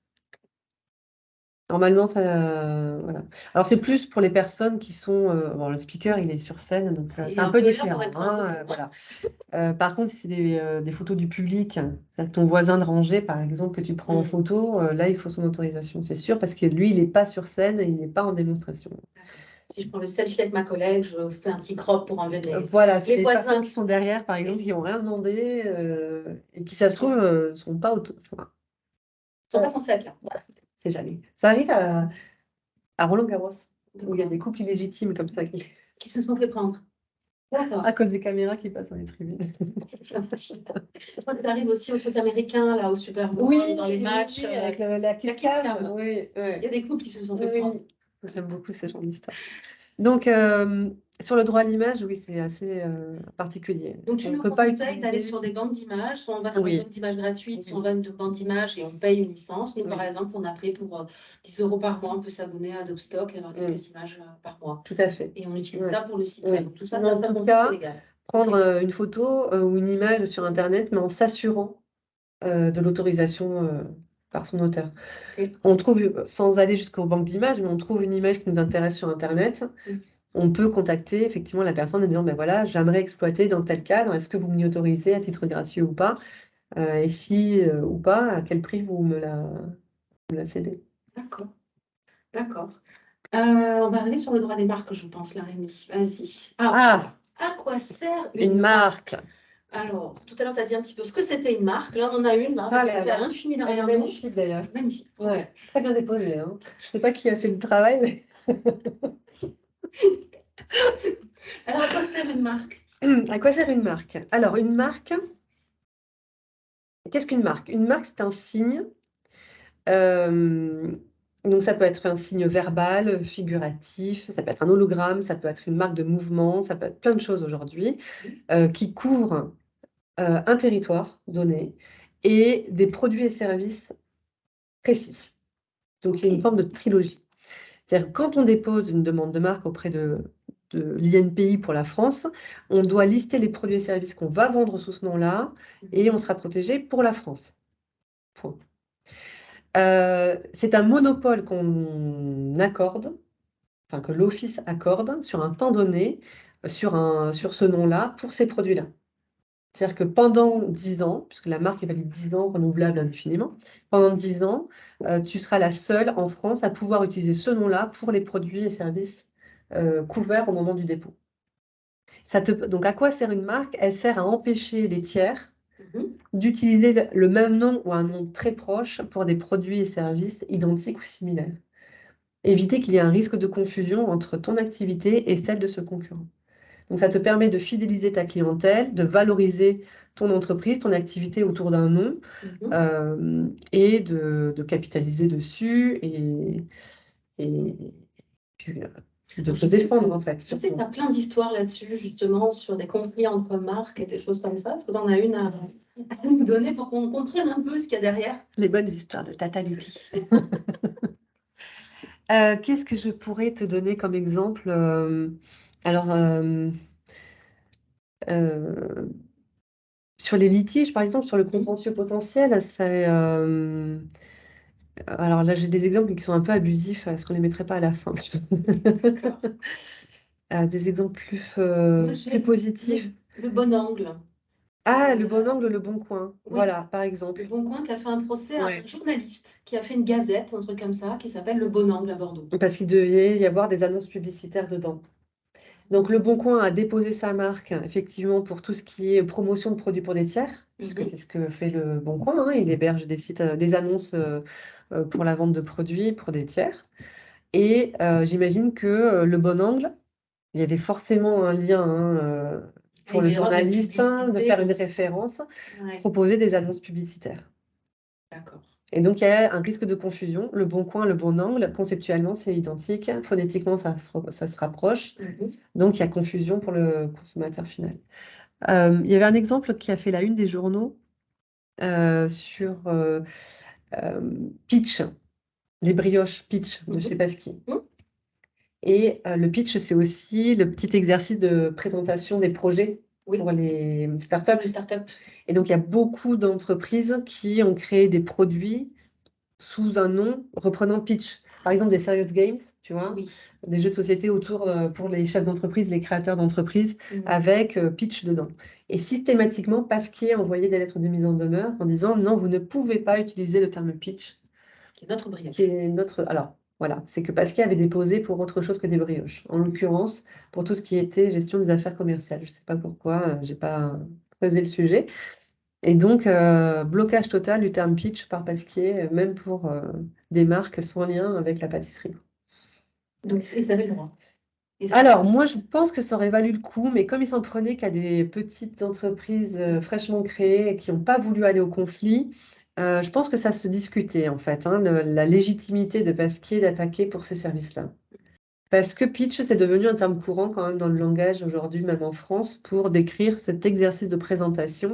Normalement, ça, voilà. Alors, c'est plus pour les personnes qui sont. Bon, le speaker, il est sur scène, donc Il c'est est un un peu peu là différent. pour être en photo, hein. Voilà. Par contre, si c'est des photos du public, c'est-à-dire ton voisin de rangée, par exemple, que tu prends en Mm. photo, là, il faut son autorisation, c'est sûr, parce que lui, il n'est pas sur scène et il n'est pas en démonstration. D'accord. Si je prends le selfie avec ma collègue, je fais un petit crop pour enlever Voilà, c'est les les voisins. personnes qui sont derrière, par exemple, qui n'ont rien demandé et qui, ça se trouve, ne sont pas enfin, Ils sont pas censés être là. c'est jamais. Ça arrive à Roland-Garros, De où il y a quoi des couples illégitimes comme ça, Qui se sont fait prendre. D'accord. à cause des caméras qui passent dans les tribunes. Je crois que ça arrive aussi au truc américain, là, au Super Bowl, Oui, dans les matchs. oui, avec la kiss kiss cam. cam. Oui, oui. Il y a des couples qui se sont fait Oui, prendre. j'aime beaucoup ce genre d'histoire. Donc, sur le droit à l'image, oui, c'est assez particulier. Donc, tu On ne nous peut pas conseilles d'aller utiliser. sur des banques d'images. Soit on va sur une Oui, banque d'images gratuite, soit on oui, va sur une banque d'images et on paye une licence. Nous, par oui, exemple, on a pris pour 10 € par mois, on peut s'abonner à Adobe Stock et avoir quelques images par mois. tout à fait. Et on utilise Ouais. ça pour le site Oui. web. Donc, tout ça, Mais en ça tout reste cas, légal. prendre Ok. une photo ou une image sur Internet, mais en s'assurant de l'autorisation par son auteur. Ok. On trouve, sans aller jusqu'aux banques d'images, mais on trouve une image qui nous intéresse sur Internet. Mm. On peut contacter effectivement la personne en disant, ben voilà, j'aimerais exploiter dans tel cadre, est-ce que vous m'y autorisez à titre gratuit ou pas? Et si ou pas, à quel prix vous me la cédez? D'accord. D'accord. On va arriver sur le droit des marques, je pense, là, Rémi. Vas-y. Ah, À quoi sert une une marque? marque. Alors, tout à l'heure, tu as dit un petit peu ce que c'était une marque. Là, on en a une, là, Ah elle là était à là. l'infini Elle est derrière nous. magnifique d'ailleurs. Magnifique. Ouais, très bien déposée, hein. Je sais pas qui a fait le travail, mais Alors, à quoi sert une marque? à quoi sert une marque? Alors, une marque, qu'est-ce qu'une marque? Une marque, c'est un signe. Euh, donc, ça peut être un signe verbal, figuratif, ça peut être un hologramme, ça peut être une marque de mouvement, ça peut être plein de choses aujourd'hui qui couvrent un territoire donné et des produits et services précis. Donc, il y a une forme de trilogie. C'est-à-dire que quand on dépose une demande de marque auprès de l'INPI pour la France, on doit lister les produits et services qu'on va vendre sous ce nom-là et on sera protégé pour la France. Point. C'est un monopole qu'on accorde, enfin que l'Office accorde sur un temps donné, sur ce nom-là, pour ces produits-là. C'est-à-dire que pendant 10 ans, puisque la marque est valide 10 ans, renouvelable indéfiniment, pendant 10 ans, tu seras la seule en France à pouvoir utiliser ce nom-là pour les produits et services couverts au moment du dépôt. Donc, à quoi sert une marque? Elle sert à empêcher les tiers Mhm. d'utiliser le même nom ou un nom très proche pour des produits et services identiques ou similaires. Éviter qu'il y ait un risque de confusion entre ton activité et celle de ce concurrent. Donc, ça te permet de fidéliser ta clientèle, de valoriser ton entreprise, ton activité autour d'un nom et de capitaliser dessus et puis, de Donc, te défendre en fait. je sais que Surtout. tu as plein d'histoires là-dessus, justement, sur des conflits entre marques et des choses comme ça. Est-ce que tu en as une à nous donner pour qu'on comprenne un peu ce qu'il y a derrière? Les bonnes histoires de Tata Letty. Qu'est-ce que je pourrais te donner comme exemple? Alors, euh, sur les litiges, par exemple, sur le contentieux potentiel, alors là, j'ai des exemples qui sont un peu abusifs. Est-ce qu'on les mettrait pas à la fin plutôt? D'accord. Des exemples Moi, plus j'ai positifs. le bon angle. Ah, le bon angle, le bon coin. Oui, Voilà, par exemple. Le Bon Coin qui a fait un procès à un Ouais. journaliste qui a fait une gazette, un truc comme ça, qui s'appelle Le Bon Angle à Bordeaux. Parce qu'il devait y avoir des annonces publicitaires dedans. Donc, Le Bon Coin a déposé sa marque, effectivement, pour tout ce qui est promotion de produits pour des tiers, puisque c'est ce que fait Le Bon Coin, hein. Il héberge des sites, des annonces pour la vente de produits pour des tiers. Et j'imagine que Le Bon Angle, il y avait forcément un lien Et il pour va le y avoir des journaliste de publicités. faire une référence, Ouais, proposer des annonces publicitaires. d'accord. Et donc, il y a un risque de confusion. Le bon coin, le bon angle, conceptuellement, c'est identique. Phonétiquement, ça se rapproche. Donc, il y a confusion pour le consommateur final. Il y avait un exemple qui a fait la une des journaux sur Pitch. les brioches pitch de chez Pasquier. Mhm. Et le pitch, c'est aussi le petit exercice de présentation des projets Oui. pour les Comme startups. les startups. Et donc, il y a beaucoup d'entreprises qui ont créé des produits sous un nom reprenant pitch. Par exemple, des serious games, tu vois, Oui. des jeux de société autour pour les chefs d'entreprise, les créateurs d'entreprise, avec pitch dedans. Et systématiquement, Pasquier envoyait des lettres de mise en demeure en disant non, vous ne pouvez pas utiliser le terme pitch. Qui est notre brioche. Qui est notre... Alors, voilà, c'est que Pasquier avait déposé pour autre chose que des brioches. En l'occurrence, pour tout ce qui était gestion des affaires commerciales. Je ne sais pas pourquoi, je n'ai pas creusé le sujet. Et donc, blocage total du terme pitch par Pasquier, même pour des marques sans lien avec la pâtisserie. Donc, ils avaient le droit. Alors, moi, je pense que ça aurait valu le coup, mais comme il s'en prenait qu'à des petites entreprises fraîchement créées et qui n'ont pas voulu aller au conflit, je pense que ça se discutait, en fait, hein, la légitimité de Pasquier d'attaquer pour ces services-là. Parce que pitch, c'est devenu un terme courant quand même dans le langage aujourd'hui, même en France, pour décrire cet exercice de présentation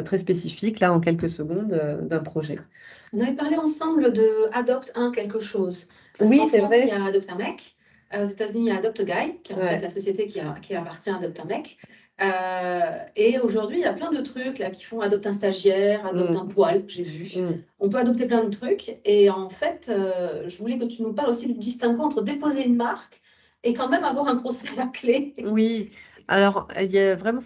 très spécifique, là, en quelques secondes, d'un projet. On avait parlé ensemble de Adopt un quelque chose. Parce Oui, qu'en c'est France, vrai. il y a Adopt un mec. Aux États-Unis, il y a Adopt a Guy, qui est en Ouais. fait la société qui appartient à Adopt un mec. Et aujourd'hui, il y a plein de trucs là qui font Adopt un stagiaire, Adopt un poil, j'ai vu. On peut adopter plein de trucs. Et en fait, je voulais que tu nous parles aussi du distinguo entre déposer une marque et quand même avoir un procès à la clé. Oui, alors il y a vraiment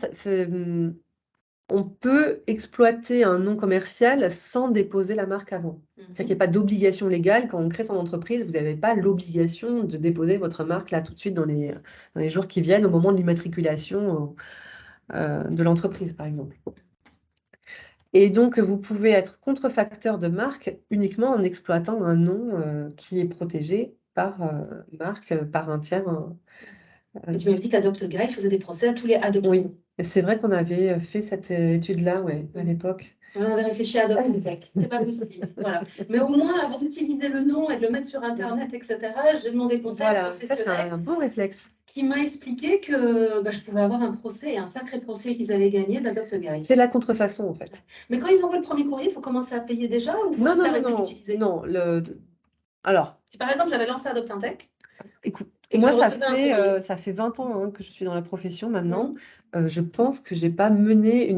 on peut exploiter un nom commercial sans déposer la marque avant. C'est-à-dire qu'il n'y a pas d'obligation légale. Quand on crée son entreprise, vous n'avez pas l'obligation de déposer votre marque là tout de suite dans les jours qui viennent, au moment de l'immatriculation de l'entreprise, par exemple. Et donc, vous pouvez être contrefacteur de marque uniquement en exploitant un nom qui est protégé par marque, par un tiers. Et tu m'avais dit qu'Adopt a Guy faisait des procès à tous les adoptants. Oui, c'est vrai qu'on avait fait cette étude-là, ouais, à l'époque. On avait réfléchi à Adopt un mec. C'est pas possible. Voilà. Mais au moins, avant d'utiliser le nom et de le mettre sur Internet, etc., j'ai demandé conseil à un Voilà, ça c'est professionnel un bon réflexe. qui m'a expliqué que je pouvais avoir un procès, et un sacré procès qu'ils allaient gagner d'Adopt a Guy. C'est la contrefaçon, en fait. Mais quand ils envoient le premier courrier, il faut commencer à payer déjà ou faut Non, non, arrêter non, d'utiliser? non. Alors, Si par exemple, j'avais lancé Adopt un Tech, écoute, et que moi, je recevais un courrier. ça fait 20 ans hein, que je suis dans la profession maintenant. Je pense que j'ai pas mené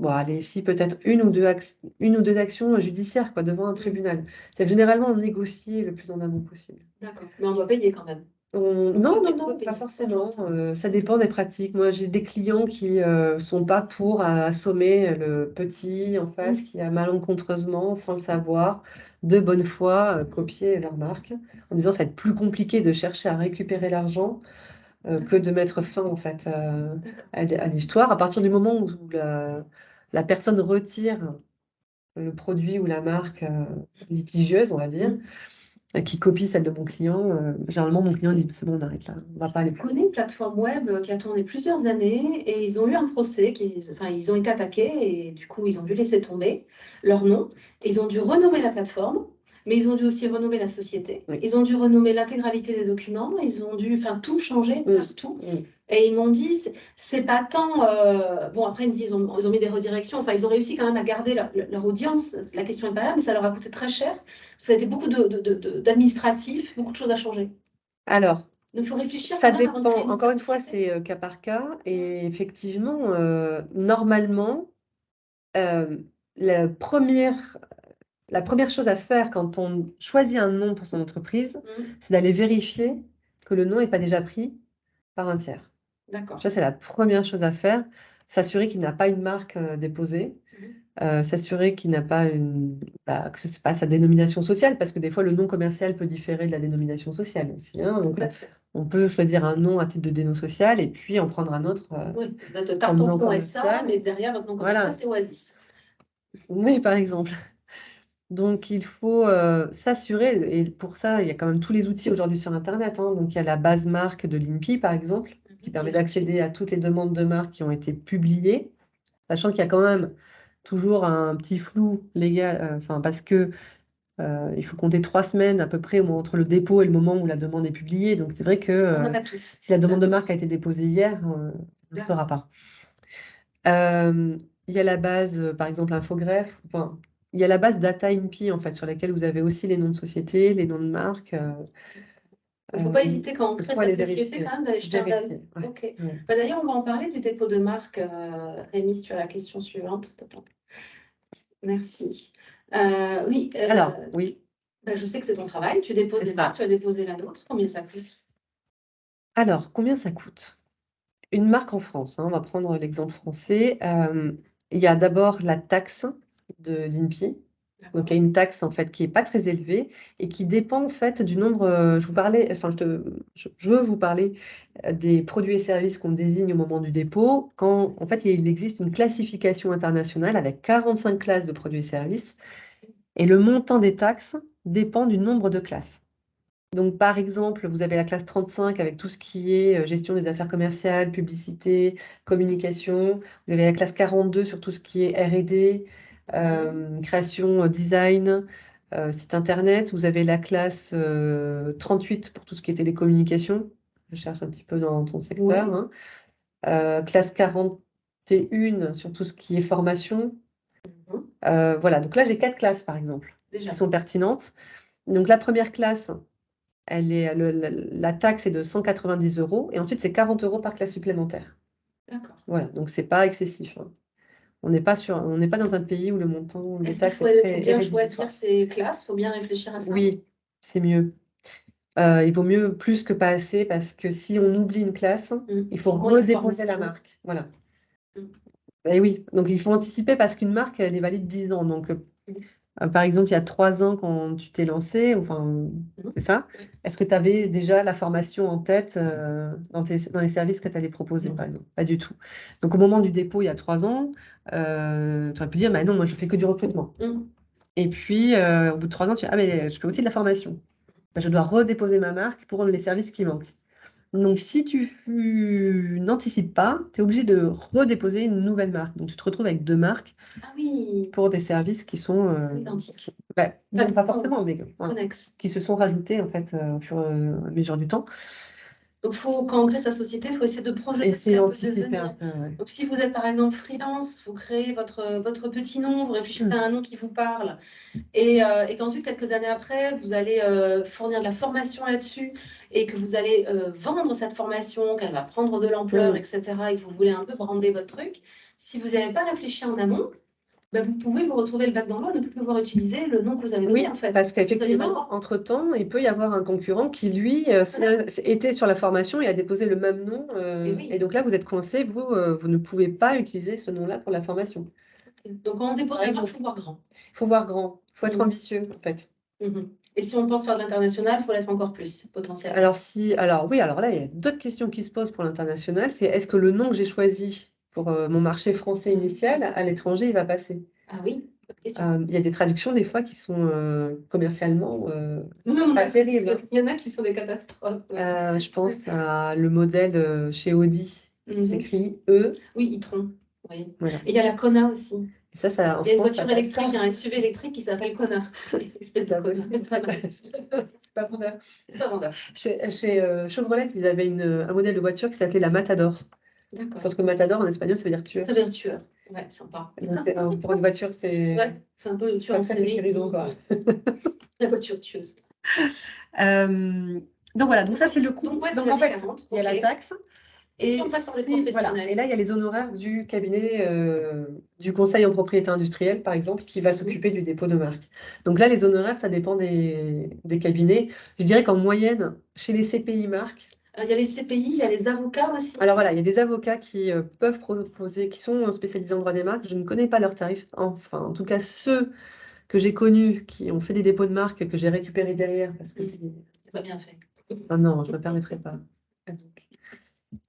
bon, allez, si peut-être une ou deux actions judiciaires quoi, devant un tribunal. C'est que généralement, on négocie le plus en amont possible. D'accord. Mais on doit payer quand même. Non, pas forcément. Ça dépend des pratiques. Moi, j'ai des clients qui sont pas pour assommer le petit en face qui a malencontreusement, sans le savoir, de bonne foi, copié leur marque, en disant ça va être plus compliqué de chercher à récupérer l'argent que de mettre fin en fait à l'histoire. À partir du moment où la personne retire le produit ou la marque litigieuse, on va dire, qui copie celle de mon client, généralement mon client dit c'est bon, on arrête là, on va pas aller Je plus loin. connais une plateforme web qui a tourné plusieurs années et ils ont eu un procès, enfin, ils ont été attaqués et du coup, ils ont dû laisser tomber leur nom. Ils ont dû renommer la plateforme, mais ils ont dû aussi renommer la société. Oui. Ils ont dû renommer l'intégralité des documents. Ils ont dû, enfin, tout changer partout. Et ils m'ont dit, c'est pas tant. Bon, après, ils me disent, ils ont mis des redirections. Enfin, ils ont réussi quand même à garder leur audience. La question n'est pas là, mais ça leur a coûté très cher. Ça a été beaucoup d'administratifs, beaucoup de choses à changer. Alors, Donc, il faut réfléchir ça quand même avant de créer dépend. une Encore une fois, société. c'est cas par cas. Et effectivement, normalement, euh, la première, la première chose à faire quand on choisit un nom pour son entreprise, c'est d'aller vérifier que le nom n'est pas déjà pris par un tiers. D'accord. Ça, c'est la première chose à faire. S'assurer qu'il n'a pas une marque déposée. S'assurer qu'il n'a pas que ce n'est pas sa dénomination sociale, parce que des fois, le nom commercial peut différer de la dénomination sociale aussi. Hein. Donc, on peut choisir un nom à titre de déno social et puis en prendre un autre. Oui, notre Tartemplon SA, mais derrière votre nom commercial, c'est Oasis. Oui, par exemple. Donc, il faut s'assurer, et pour ça, il y a quand même tous les outils aujourd'hui sur Internet. Hein. Donc, il y a la base marque de l'INPI, par exemple, qui permet d'accéder à toutes les demandes de marque qui ont été publiées, sachant qu'il y a quand même toujours un petit flou légal, parce que il faut compter 3 semaines à peu près entre le dépôt et le moment où la demande est publiée. Donc, c'est vrai que si la demande de marque a été déposée hier, on ne le saura pas. Il y a la base, par exemple, Infogreffe. Enfin, il y a la base Data INPI, en fait, sur laquelle vous avez aussi les noms de société, les noms de marques. Il ne faut pas hésiter quand on il crée faut sa aller société vérifier. quand même d'aller jeter un œil. Vérifier, ouais. Ok. Ouais. Bah, d'ailleurs, on va en parler du dépôt de marque. Rémi, si tu as la question suivante. Attends. Merci. Oui, Alors, oui, bah, je sais que c'est ton travail. Tu déposes c'est des ça. marques, tu as déposé la nôtre. Combien ça coûte? Alors, combien ça coûte? Une marque en France, hein, on va prendre l'exemple français. Il y a d'abord la taxe de l'INPI. Donc, il y a une taxe en fait qui n'est pas très élevée et qui dépend en fait du nombre. Je vous parlais, enfin, je veux vous parler des produits et services qu'on désigne au moment du dépôt. Quand en fait il existe une classification internationale avec 45 classes de produits et services et le montant des taxes dépend du nombre de classes. Donc, par exemple, vous avez la classe 35 avec tout ce qui est gestion des affaires commerciales, publicité, communication. Vous avez la classe 42 sur tout ce qui est R&D, création, design, site internet. Vous avez la classe 38 pour tout ce qui est télécommunication. Je cherche un petit peu dans ton secteur. Oui. Classe 41 sur tout ce qui est formation. Mhm. Voilà, donc là, j'ai 4 classes, par exemple, Déjà. qui sont pertinentes. Donc, la première classe, la taxe est de 190 euros et ensuite c'est 40 euros par classe supplémentaire. D'accord. Voilà, donc c'est pas excessif, hein. On n'est pas dans un pays où le montant des Est-ce qu'il taxes faut est très bien rédhibitoire. choisir ses classes? Il faut bien réfléchir à ça. Oui, c'est mieux. Il vaut mieux plus que pas assez parce que si on oublie une classe, il faut Comment la redéposer la formation? marque. Voilà. Mm. Et oui, donc il faut anticiper parce qu'une marque, elle est valide 10 ans. Donc, par exemple, il y a 3 ans, quand tu t'es lancé, enfin, c'est ça, Oui. est-ce que tu avais déjà la formation en tête dans les services que tu allais proposer, Non. par exemple? Pas du tout. Donc, au moment du dépôt, il y a 3 ans, tu aurais pu dire, bah non, moi, je fais que du recrutement. Et puis, au bout de 3 ans, tu dis, ah, mais je fais aussi de la formation. Bah, je dois redéposer ma marque pour les services qui manquent. Donc, si tu n'anticipes pas, tu es obligé de redéposer une nouvelle marque. Donc, tu te retrouves avec 2 marques Ah oui, pour des services qui sont c'est identique. bah, non, pas Pas forcément, mais connexe. qui se sont rajoutés en fait au fur et à mesure du temps. Donc, quand on crée sa société, il faut essayer de projeter ce Essayer qu'elle peut d'anticiper un devenir. peu, ouais. Donc, si vous êtes par exemple freelance, vous créez votre petit nom, vous réfléchissez à un nom qui vous parle, et qu'ensuite, quelques années après, vous allez fournir de la formation là-dessus, et que vous allez vendre cette formation, qu'elle va prendre de l'ampleur, etc., et que vous voulez un peu brander votre truc. Si vous n'y avez pas réfléchi en amont, bah, vous pouvez vous retrouver le bac dans l'eau et ne plus pouvoir utiliser le nom que vous avez donné, Oui, en fait. parce que vous aviez pas le qu'effectivement, droit. entre-temps, il peut y avoir un concurrent qui, lui, était sur la formation et a déposé le même nom. Et oui. Et donc là, vous êtes coincé, vous ne pouvez pas utiliser ce nom-là pour la formation. Donc, quand on dépose Par la marque, il exemple. faut voir grand. Il faut voir grand, il faut être Mhm. ambitieux, en fait. Et si on pense faire de l'international, il faut l'être encore plus, potentiellement. Alors oui, alors là, il y a d'autres questions qui se posent pour l'international. C'est est-ce que le nom que j'ai choisi pour mon marché français initial, à l'étranger, il va passer? Ah oui, bonne question. Il y a des traductions des fois qui sont commercialement Non, pas terribles, hein. il y en a qui sont des catastrophes. Ouais. Je pense à le modèle chez Audi qui Mhm. s'écrit E. Oui, e-tron. Oui. Voilà. Et il y a la Kona aussi. Et ça, en Il y a une France, ça voiture passe électrique, pas. un SUV électrique qui s'appelle Kona. Espèce de Pas connard. possible. C'est pas vendeur. C'est pas vendeur. Chez Chevrolet, ils avaient un modèle de voiture qui s'appelait la Matador. D'accord. Sauf que Matador en espagnol, ça veut dire tueur. Ça veut dire tueur. Ouais, sympa. Donc, pour une voiture, c'est Ouais, c'est un peu le tueur pas en très série. sécurisant, quoi. La voiture tueuse. Donc voilà, donc ça c'est le coût. Donc, ouais, Donc c'est en fait, différente. il y a la Ok. taxe. Et si on passe par des Voilà. professionnels? Et là, il y a les honoraires du cabinet du conseil en propriété industrielle, par exemple, qui va s'occuper du dépôt de marque. Donc là, les honoraires, ça dépend des cabinets. Je dirais qu'en moyenne, chez les CPI marques, Il y a les CPI, il y a les avocats aussi. alors voilà, il y a des avocats qui peuvent proposer, qui sont spécialisés en droit des marques. Je ne connais pas leurs tarifs. Enfin, en tout cas, ceux que j'ai connus, qui ont fait des dépôts de marque, que j'ai récupérés derrière, parce que c'est... C'est pas bien fait. Oh non, je ne me permettrai pas.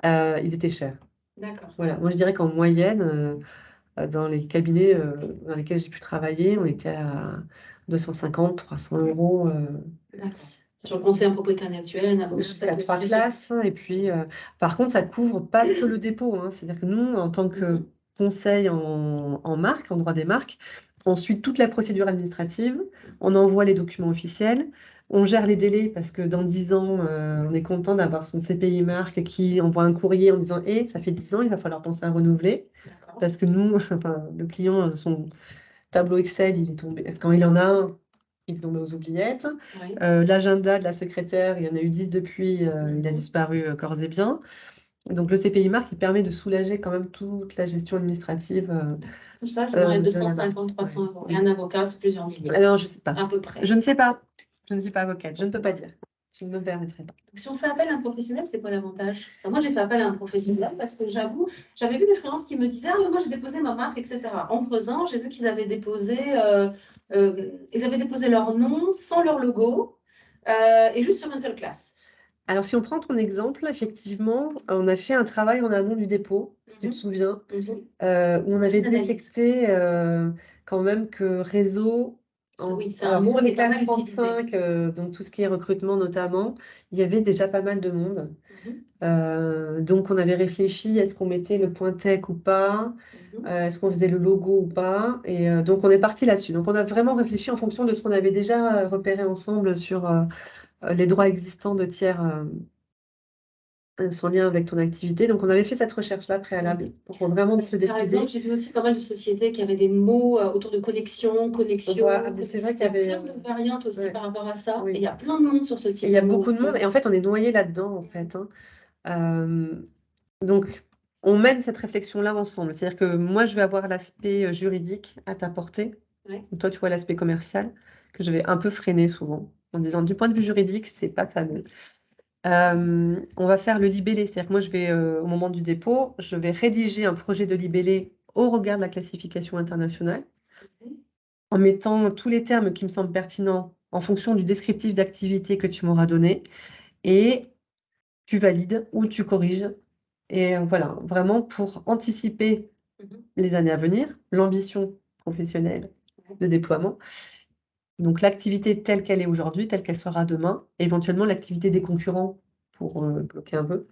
Ils étaient chers. D'accord. Voilà, moi je dirais qu'en moyenne, dans les cabinets dans lesquels j'ai pu travailler, on était à 250, 300 euros. D'accord. Sur le conseil en propriété intellectuelle, il y en a beaucoup. Jusqu'à 3 classes. Et puis, par contre, ça couvre pas que le dépôt, hein. C'est-à-dire que nous, en tant que conseil en marque, en droit des marques, on suit toute la procédure administrative, on envoie les documents officiels, on gère les délais parce que dans 10 ans, on est content d'avoir son CPI marque qui envoie un courrier en disant ça fait 10 ans, il va falloir penser à renouveler. D'accord. Parce que nous, enfin, le client, tableau Excel, il est tombé. Quand il en a un, il est tombé aux oubliettes. Oui. L'agenda de la secrétaire, il y en a eu 10 depuis, il a disparu corps et biens. Donc le CPI Marque, il permet de soulager quand même toute la gestion administrative Tout ça, c'est dans les de la marque. 250-300 Ouais. euros. Et un avocat, c'est plusieurs milliers, Alors, je sais pas. à peu près. Je ne sais pas. Je ne suis pas avocate. Je ne peux pas dire. Je ne me permettrai pas. Si on fait appel à un professionnel, c'est quoi l'avantage? Enfin, moi, j'ai fait appel à un professionnel parce que j'avoue, j'avais vu des freelances qui me disaient, ah, mais moi, j'ai déposé ma marque, etc. En creusant, j'ai vu qu'ils avaient déposé leur nom sans leur logo et juste sur une seule classe. Alors, si on prend ton exemple, effectivement, on a fait un travail en amont du dépôt, si tu te souviens, où on avait Une analyse. détecté quand même que réseau, Oui, c'est un alors mot sur qui les est pas classes mal utilisé. 35, donc tout ce qui est recrutement notamment, il y avait déjà pas mal de monde. Donc, on avait réfléchi, est-ce qu'on mettait le point tech ou pas? Est-ce qu'on faisait le logo ou pas? Et donc, on est parti là-dessus. Donc, on a vraiment réfléchi en fonction de ce qu'on avait déjà repéré ensemble sur les droits existants de tiers sans lien avec ton activité. Donc, on avait fait cette recherche-là préalable pour vraiment se Par exemple, décider. j'ai vu aussi pas mal de sociétés qui avaient des mots autour de connexion, Voilà, mais c'est vrai Il qu'il y y a avait. plein de variantes aussi Ouais, par rapport à ça. oui. Et il y a plein de monde sur ce Et type il y a de mots beaucoup de aussi. monde. Et en fait, on est noyé là-dedans, en fait, hein. Donc, on mène cette réflexion-là ensemble. C'est-à-dire que moi, je vais avoir l'aspect juridique à t'apporter. Ouais. Toi, tu vois l'aspect commercial que je vais un peu freiner souvent en disant du point de vue juridique, c'est pas fameux. On va faire le libellé. C'est-à-dire que moi, je vais, au moment du dépôt, je vais rédiger un projet de libellé au regard de la classification internationale en mettant tous les termes qui me semblent pertinents en fonction du descriptif d'activité que tu m'auras donné et tu valides ou tu corriges. Et voilà, vraiment pour anticiper les années à venir, l'ambition professionnelle de déploiement. Donc l'activité telle qu'elle est aujourd'hui, telle qu'elle sera demain, éventuellement l'activité des concurrents pour bloquer un peu.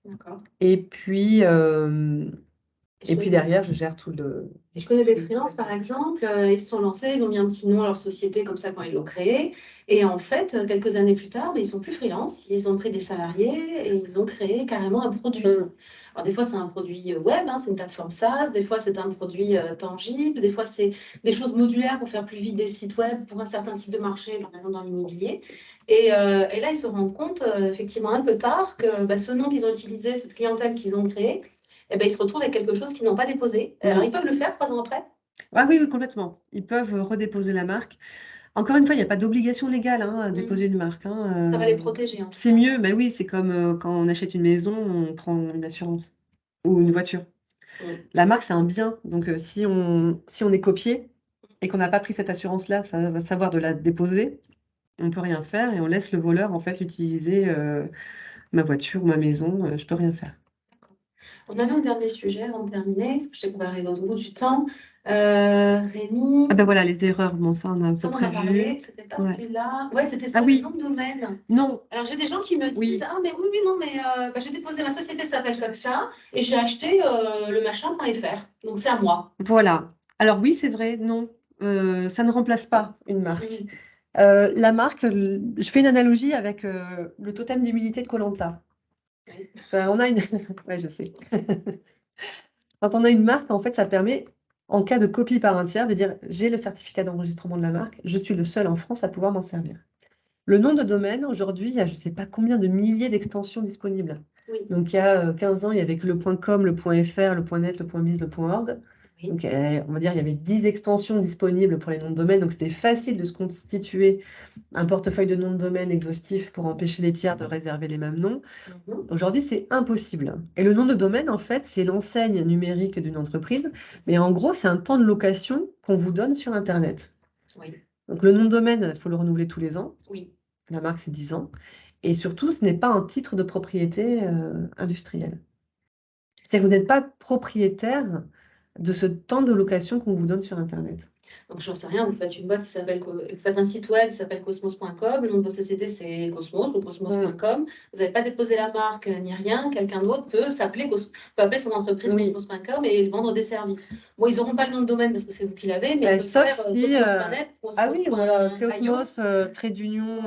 D'accord. Et puis, Je connais- derrière, je gère tout le. Et je connais des freelances, par exemple, ils se sont lancés, ils ont mis un petit nom à leur société comme ça quand ils l'ont créée. Et en fait, quelques années plus tard, mais ils sont plus freelance, ils ont pris des salariés et ils ont créé carrément un produit. Alors des fois, c'est un produit web, hein, c'est une plateforme SaaS, des fois, c'est un produit tangible, des fois, c'est des choses modulaires pour faire plus vite des sites web pour un certain type de marché, par exemple dans l'immobilier. Et là, ils se rendent compte, effectivement, un peu tard, que ce nom qu'ils ont utilisé, cette clientèle qu'ils ont créée, eh ben, ils se retrouvent avec quelque chose qu'ils n'ont pas déposé. Alors, ils peuvent le faire 3 ans après? Ah oui, oui, complètement. Ils peuvent redéposer la marque. Encore une fois, il n'y a pas d'obligation légale à déposer une marque. Ça va les protéger, en tout C'est cas. mieux, mais oui, c'est comme quand on achète une maison, on prend une assurance ou une voiture. La marque, c'est un bien. Donc, si on est copié et qu'on n'a pas pris cette assurance-là, ça va savoir de la déposer, on ne peut rien faire et on laisse le voleur, en fait, utiliser ma voiture ou ma maison. Je peux rien faire. On avait un dernier sujet avant de terminer, parce que je sais qu'on va arriver au bout du temps. Rémi, Ah ben voilà, les erreurs, bon, ça, on a un peu ça, on en a parlé, prévu. c'était pas Ouais. celui-là. Ouais, c'était Ah ça, le oui, nom de domaine. non, Alors, j'ai des gens qui me disent, oui, ah, mais oui, oui, non, mais j'ai déposé, ma société s'appelle comme ça, et j'ai acheté le machin.fr. Donc, c'est à moi. voilà. Alors oui, c'est vrai, non, ça ne remplace pas une marque. La marque, je fais une analogie avec le totem d'immunité de koh. Oui. Enfin, on a une. Ouais, je sais. Quand on a une marque, en fait, ça permet, en cas de copie par un tiers, de dire j'ai le certificat d'enregistrement de la marque, je suis le seul en France à pouvoir m'en servir. Le nom de domaine, aujourd'hui, il y a je ne sais pas combien de milliers d'extensions disponibles. Oui. Donc, il y a 15 ans, il y avait que le .com, le .fr, le .net, le .biz, le .org. Oui. Donc, on va dire il y avait 10 extensions disponibles pour les noms de domaine. Donc, c'était facile de se constituer un portefeuille de noms de domaine exhaustif pour empêcher les tiers de réserver les mêmes noms. Aujourd'hui, c'est impossible. Et le nom de domaine, en fait, c'est l'enseigne numérique d'une entreprise. Mais en gros, c'est un temps de location qu'on vous donne sur Internet. Oui. Donc, le nom de domaine, il faut le renouveler tous les ans. Oui. La marque, c'est 10 ans. Et surtout, ce n'est pas un titre de propriété industrielle. C'est-à-dire que vous n'êtes pas propriétaire de ce temps de location qu'on vous donne sur Internet. Donc, j'en sais rien, vous faites une boîte qui s'appelle, vous faites un site web qui s'appelle cosmos.com, le nom de votre société c'est Cosmos ou cosmos.com. Vous n'avez pas déposé la marque ni rien, quelqu'un d'autre peut peut appeler son entreprise Oui. cosmos.com et vendre des services. Bon, ils n'auront pas le nom de domaine parce que c'est vous qui l'avez, mais ils peuvent Sauf faire si. cosmos.net, Ah oui, voilà, cosmos.io, Cosmos, trait d'union,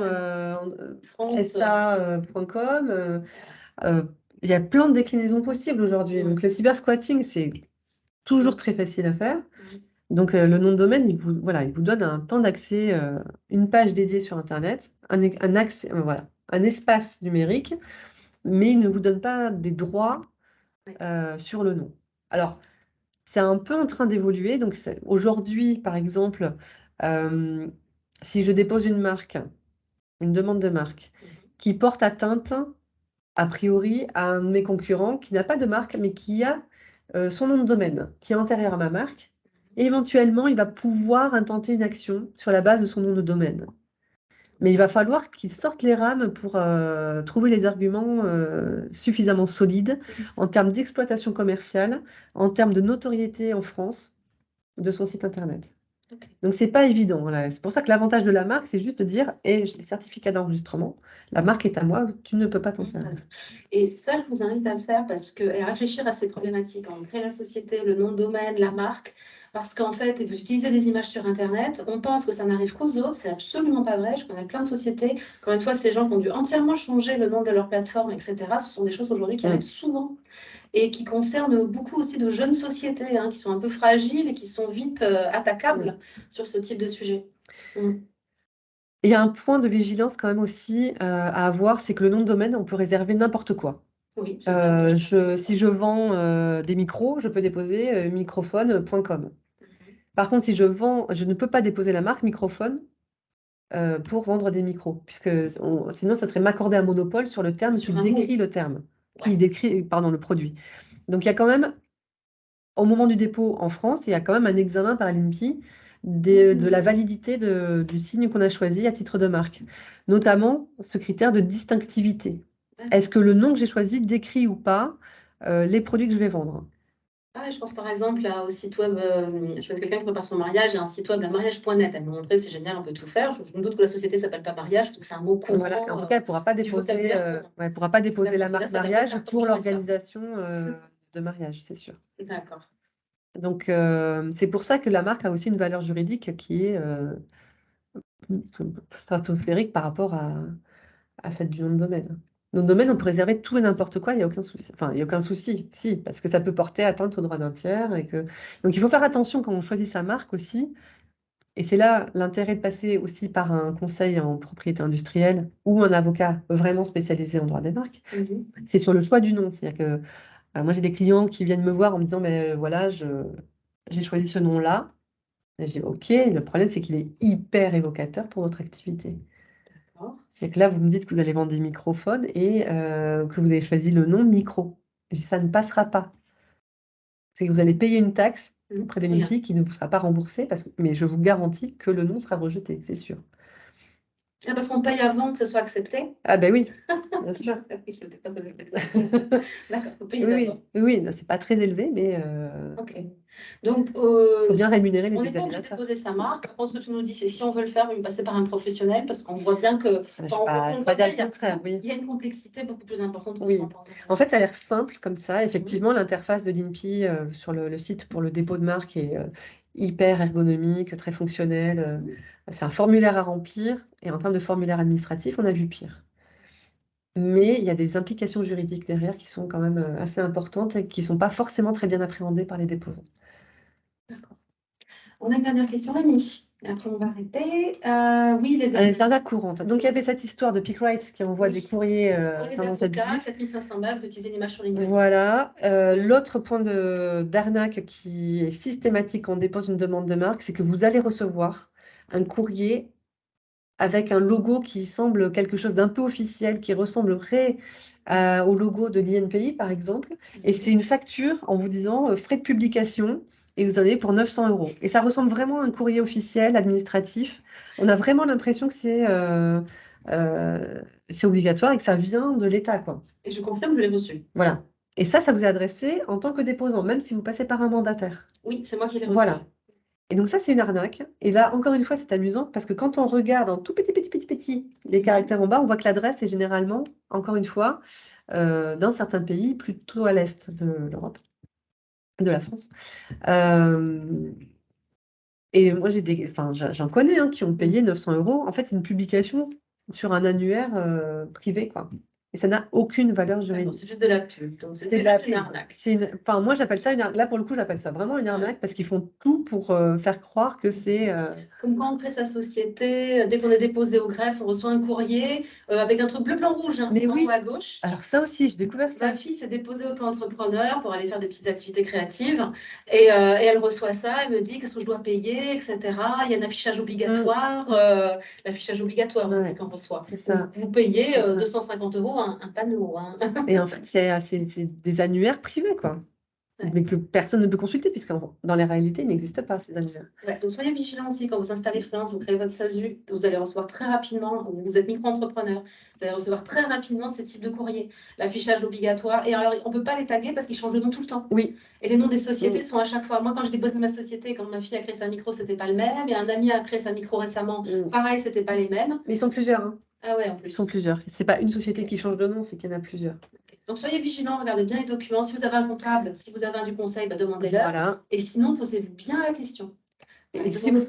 France. sa.com. Il y a plein de déclinaisons possibles aujourd'hui. Donc, le cybersquatting, c'est toujours très facile à faire. Donc, le nom de domaine, voilà, il vous donne un temps d'accès, une page dédiée sur Internet, un accès, voilà, un espace numérique, mais il ne vous donne pas des droits Ouais. sur le nom. Alors, c'est un peu en train d'évoluer. Donc, aujourd'hui, par exemple, euh, si je dépose une demande de marque, Mhm. qui porte atteinte, a priori, à un de mes concurrents qui n'a pas de marque, mais qui a son nom de domaine, qui est antérieur à ma marque, et éventuellement, il va pouvoir intenter une action sur la base de son nom de domaine. Mais il va falloir qu'il sorte les rames pour trouver les arguments suffisamment solides en termes d'exploitation commerciale, en termes de notoriété en France de son site internet. Ok. Donc, c'est pas évident. Voilà. C'est pour ça que l'avantage de la marque, c'est juste de dire, et j'ai les certificats d'enregistrement, la marque est à moi, tu ne peux pas t'en servir. Et ça, je vous invite à le faire et à réfléchir à ces problématiques. On crée la société, le nom de domaine, la marque, parce qu'en fait, vous utilisez des images sur Internet, on pense que ça n'arrive qu'aux autres, c'est absolument pas vrai. Je connais plein de sociétés. Encore une fois, ces gens qui ont dû entièrement changer le nom de leur plateforme, etc. Ce sont des choses aujourd'hui qui arrivent souvent et qui concernent beaucoup aussi de jeunes sociétés qui sont un peu fragiles et qui sont vite attaquables sur ce type de sujet. Il y a un point de vigilance quand même aussi à avoir, c'est que le nom de domaine, on peut réserver n'importe quoi. Oui, c'est vrai. Si je vends des micros, je peux déposer microphone.com. Par contre, si je vends, je ne peux pas déposer la marque microphone pour vendre des micros, puisque sinon, ça serait m'accorder un monopole sur le terme Sur qui un mot. décrit le terme, qui Ouais. décrit, pardon, le produit. Donc, il y a quand même, au moment du dépôt en France, il y a quand même un examen par l'INPI de la validité du signe qu'on a choisi à titre de marque, notamment ce critère de distinctivité. Est-ce que le nom que j'ai choisi décrit ou pas les produits que je vais vendre? Ah, je pense par exemple au site web, je connais quelqu'un qui prépare son mariage, il y a un site web, la mariage.net. Elle m'a montré, c'est génial, on peut tout faire. Je me doute que la société ne s'appelle pas mariage, parce que c'est un mot Voilà. courant, En tout cas, elle ne pourra pas du déposer, vocabulaire courant. ouais, elle pourra pas déposer la D'accord, et là, marque ça devrait mariage carton pour plein, ça. l'organisation de mariage, c'est sûr. D'accord. Donc, c'est pour ça que la marque a aussi une valeur juridique qui est stratosphérique par rapport à celle du nom de domaine. Nom de domaine, on peut réserver tout et n'importe quoi, il n'y a aucun souci. Enfin, il n'y a aucun souci, si, parce que ça peut porter atteinte aux droits d'un tiers. Donc, il faut faire attention quand on choisit sa marque aussi. Et c'est là l'intérêt de passer aussi par un conseil en propriété industrielle ou un avocat vraiment spécialisé en droit des marques. C'est sur le choix du nom. C'est-à-dire que moi, j'ai des clients qui viennent me voir en me disant, mais voilà, j'ai choisi ce nom-là. Et j'ai dit, OK, le problème, c'est qu'il est hyper évocateur pour votre activité. D'accord. C'est que là, vous me dites que vous allez vendre des microphones et que vous avez choisi le nom micro. Je dis, ça ne passera pas. C'est que vous allez payer une taxe auprès de l'INPI qui ne vous sera pas remboursée, mais je vous garantis que le nom sera rejeté, c'est sûr. Ah, parce qu'on paye avant que ce soit accepté? Ah ben oui, bien sûr. Oui, je ne t'ai pas posé la question. D'accord, faut payer Oui, d'abord. oui, c'est pas très élevé, mais Ok. Donc, il faut bien rémunérer les on n'est pas obligé de examinateurs. déposer sa marque. Par contre, ce que tu nous dis, c'est si on veut le faire, il passer par un professionnel parce qu'on voit bien que, Je ne enfin, vais pas, on je le vais pas voit dire bien, le contraire, oui. il y a une complexité beaucoup plus importante que ce qu'on Oui. pense. En fait, ça a l'air simple comme ça. Effectivement, l'interface de l'INPI sur le site pour le dépôt de marque est hyper ergonomique, très fonctionnelle. C'est un formulaire à remplir. Et en termes de formulaire administratif, on a vu pire. Mais il y a des implications juridiques derrière qui sont quand même assez importantes et qui ne sont pas forcément très bien appréhendées par les déposants. D'accord. On a une dernière question, Rémi. Et après, on va arrêter. Oui, les Les arnaques courantes. Donc, il y avait cette histoire de Pickright qui envoie des courriers pour les tendance avocats, abusif. 4500 balles, vous utilisez l'image sur LinkedIn. Voilà. L'autre point d'arnaque qui est systématique quand on dépose une demande de marque, c'est que vous allez recevoir un courrier avec un logo qui semble quelque chose d'un peu officiel, qui ressemblerait au logo de l'INPI, par exemple. Et c'est une facture en vous disant frais de publication et vous en avez pour 900 euros. Et ça ressemble vraiment à un courrier officiel, administratif. On a vraiment l'impression que c'est obligatoire et que ça vient de l'État, quoi. Et je confirme, je l'ai reçu. Voilà. Et ça vous est adressé en tant que déposant, même si vous passez par un mandataire. Oui, c'est moi qui l'ai reçu. Voilà. Et donc ça, c'est une arnaque. Et là, encore une fois, c'est amusant parce que quand on regarde en tout petit les caractères en bas, on voit que l'adresse est généralement, encore une fois, dans certains pays plutôt à l'est de l'Europe, de la France. Et moi, j'en connais qui ont payé 900 euros. En fait, c'est une publication sur un annuaire privé, quoi. et ça n'a aucune valeur Bon, juridique. c'est juste de la pub, donc C'est c'était de la juste une pub. arnaque. Enfin, moi, j'appelle ça une arnaque. Là, pour le coup, j'appelle ça vraiment une arnaque parce qu'ils font tout pour faire croire que c'est. Comme quand on crée sa société, dès qu'on est déposé au greffe, on reçoit un courrier avec un truc bleu, blanc, rouge Mais en haut oui, à gauche. alors ça aussi, j'ai découvert ça. Ma fille s'est déposée auto-entrepreneur pour aller faire des petites activités créatives et elle reçoit ça, elle me dit qu'est-ce que je dois payer, etc. Il y a un affichage obligatoire, l'affichage obligatoire aussi Ouais, qu'on reçoit. c'est ça. Vous payez C'est ça. 250 € un panneau. Hein. Et en fait, c'est des annuaires privés, quoi. Ouais. Mais que personne ne peut consulter, puisque dans la réalité, il n'existe pas ces annuaires. Ouais, donc soyez vigilants aussi quand vous installez freelance, vous créez votre SASU, vous allez recevoir très rapidement, ou vous êtes micro-entrepreneur, vous allez recevoir très rapidement ces types de courriers, l'affichage obligatoire. Et alors, on ne peut pas les taguer parce qu'ils changent de nom tout le temps. Oui. Et les noms des sociétés sont à chaque fois. Moi, quand j'ai déposé ma société, quand ma fille a créé sa micro, c'était pas le même. Et un ami a créé sa micro récemment, pareil, c'était pas les mêmes. Mais ils sont plusieurs. Hein. Ah ouais, en Ils plus. sont plusieurs. C'est pas une société qui change de nom, c'est qu'il y en a plusieurs. Donc, soyez vigilants, regardez bien les documents. Si vous avez un comptable, si vous avez un du conseil, bah, demandez-le. Voilà. Et sinon, posez-vous bien la question. Et si vous...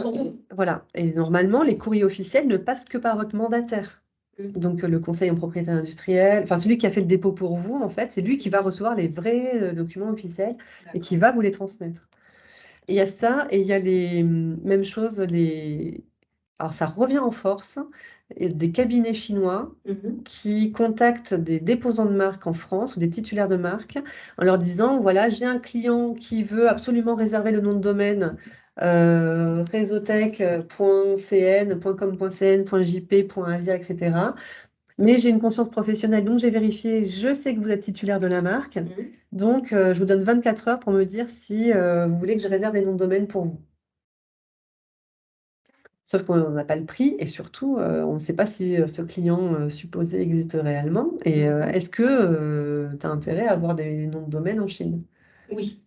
Voilà. Et normalement, les courriers officiels ne passent que par votre mandataire. Donc, le conseil en propriété industrielle, enfin, celui qui a fait le dépôt pour vous, en fait, c'est lui qui va recevoir les vrais documents officiels et qui va vous les transmettre. Et il y a ça, et il y a les mêmes choses, alors ça revient en force, des cabinets chinois qui contactent des déposants de marque en France ou des titulaires de marque en leur disant, voilà, j'ai un client qui veut absolument réserver le nom de domaine réseautech.cn, .com.cn, .jp, .asia, etc. Mais j'ai une conscience professionnelle, donc j'ai vérifié, je sais que vous êtes titulaire de la marque, donc je vous donne 24 heures pour me dire si vous voulez que je réserve les noms de domaine pour vous. Sauf qu'on n'a pas le prix et surtout, on ne sait pas si ce client supposé existe réellement. Et est-ce que tu as intérêt à avoir des noms de domaine en Chine? Oui.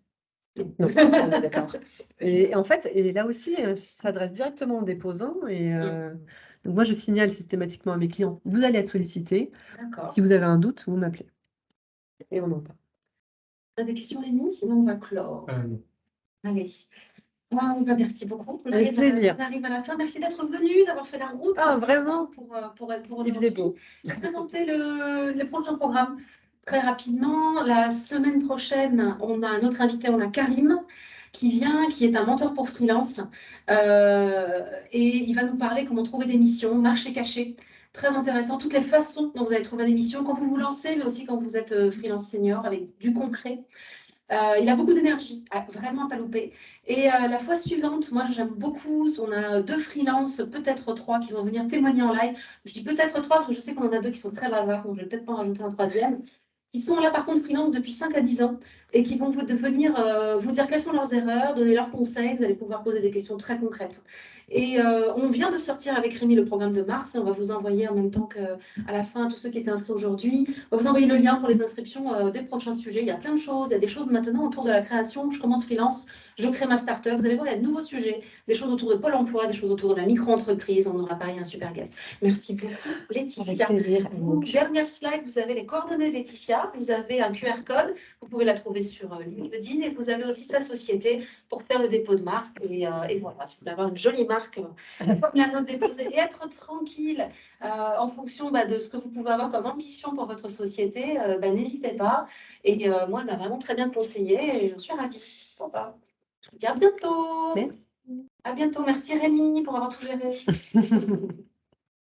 Non, on est d'accord. Et en fait, et là aussi, ça s'adresse directement aux déposants. Et donc moi, je signale systématiquement à mes clients, vous allez être sollicité. Si vous avez un doute, vous m'appelez. Et on en parle. Tu as des questions, Rémi? Sinon, on va clore. Allez. Merci beaucoup. Avec plaisir. On arrive à la fin. Merci d'être venu, d'avoir fait la route. Ah, vraiment? Pour Il faisait beau. présenter le prochain programme. Très rapidement, la semaine prochaine, on a un autre invité, on a Karim qui vient, qui est un mentor pour freelance. Et il va nous parler comment trouver des missions, marché caché. Très intéressant, toutes les façons dont vous allez trouver des missions quand vous vous lancez, mais aussi quand vous êtes freelance senior avec du concret. Il a beaucoup d'énergie, vraiment pas louper. Et la fois suivante, moi j'aime beaucoup, on a 2 freelances, peut-être 3 qui vont venir témoigner en live. Je dis peut-être 3 parce que je sais qu'on en a 2 qui sont très bavards, donc je vais peut-être pas en rajouter un troisième. Ils sont là par contre freelance depuis 5 à 10 ans et qui vont venir vous dire quelles sont leurs erreurs, donner leurs conseils, vous allez pouvoir poser des questions très concrètes. Et on vient de sortir avec Rémi le programme de mars et on va vous envoyer en même temps qu'à la fin, tous ceux qui étaient inscrits aujourd'hui, on va vous envoyer le lien pour les inscriptions des prochains sujets. Il y a plein de choses, il y a des choses maintenant autour de la création. Je commence freelance, je crée ma start-up. Vous allez voir, il y a de nouveaux sujets, des choses autour de Pôle emploi, des choses autour de la micro-entreprise. On aura pareil un super guest. Merci beaucoup, Laetitia. Avec plaisir. Dernière slide, vous avez les coordonnées de Laetitia, vous avez un QR code, vous pouvez la trouver sur LinkedIn et vous avez aussi sa société pour faire le dépôt de marque. Et voilà, si vous voulez avoir une jolie marque comme la nôtre déposée et être tranquille en fonction de ce que vous pouvez avoir comme ambition pour votre société, n'hésitez pas. Et moi, elle m'a vraiment très bien conseillé et j'en suis ravie. Bon, je vous dis à bientôt. Merci. À bientôt. Merci Rémi pour avoir tout géré.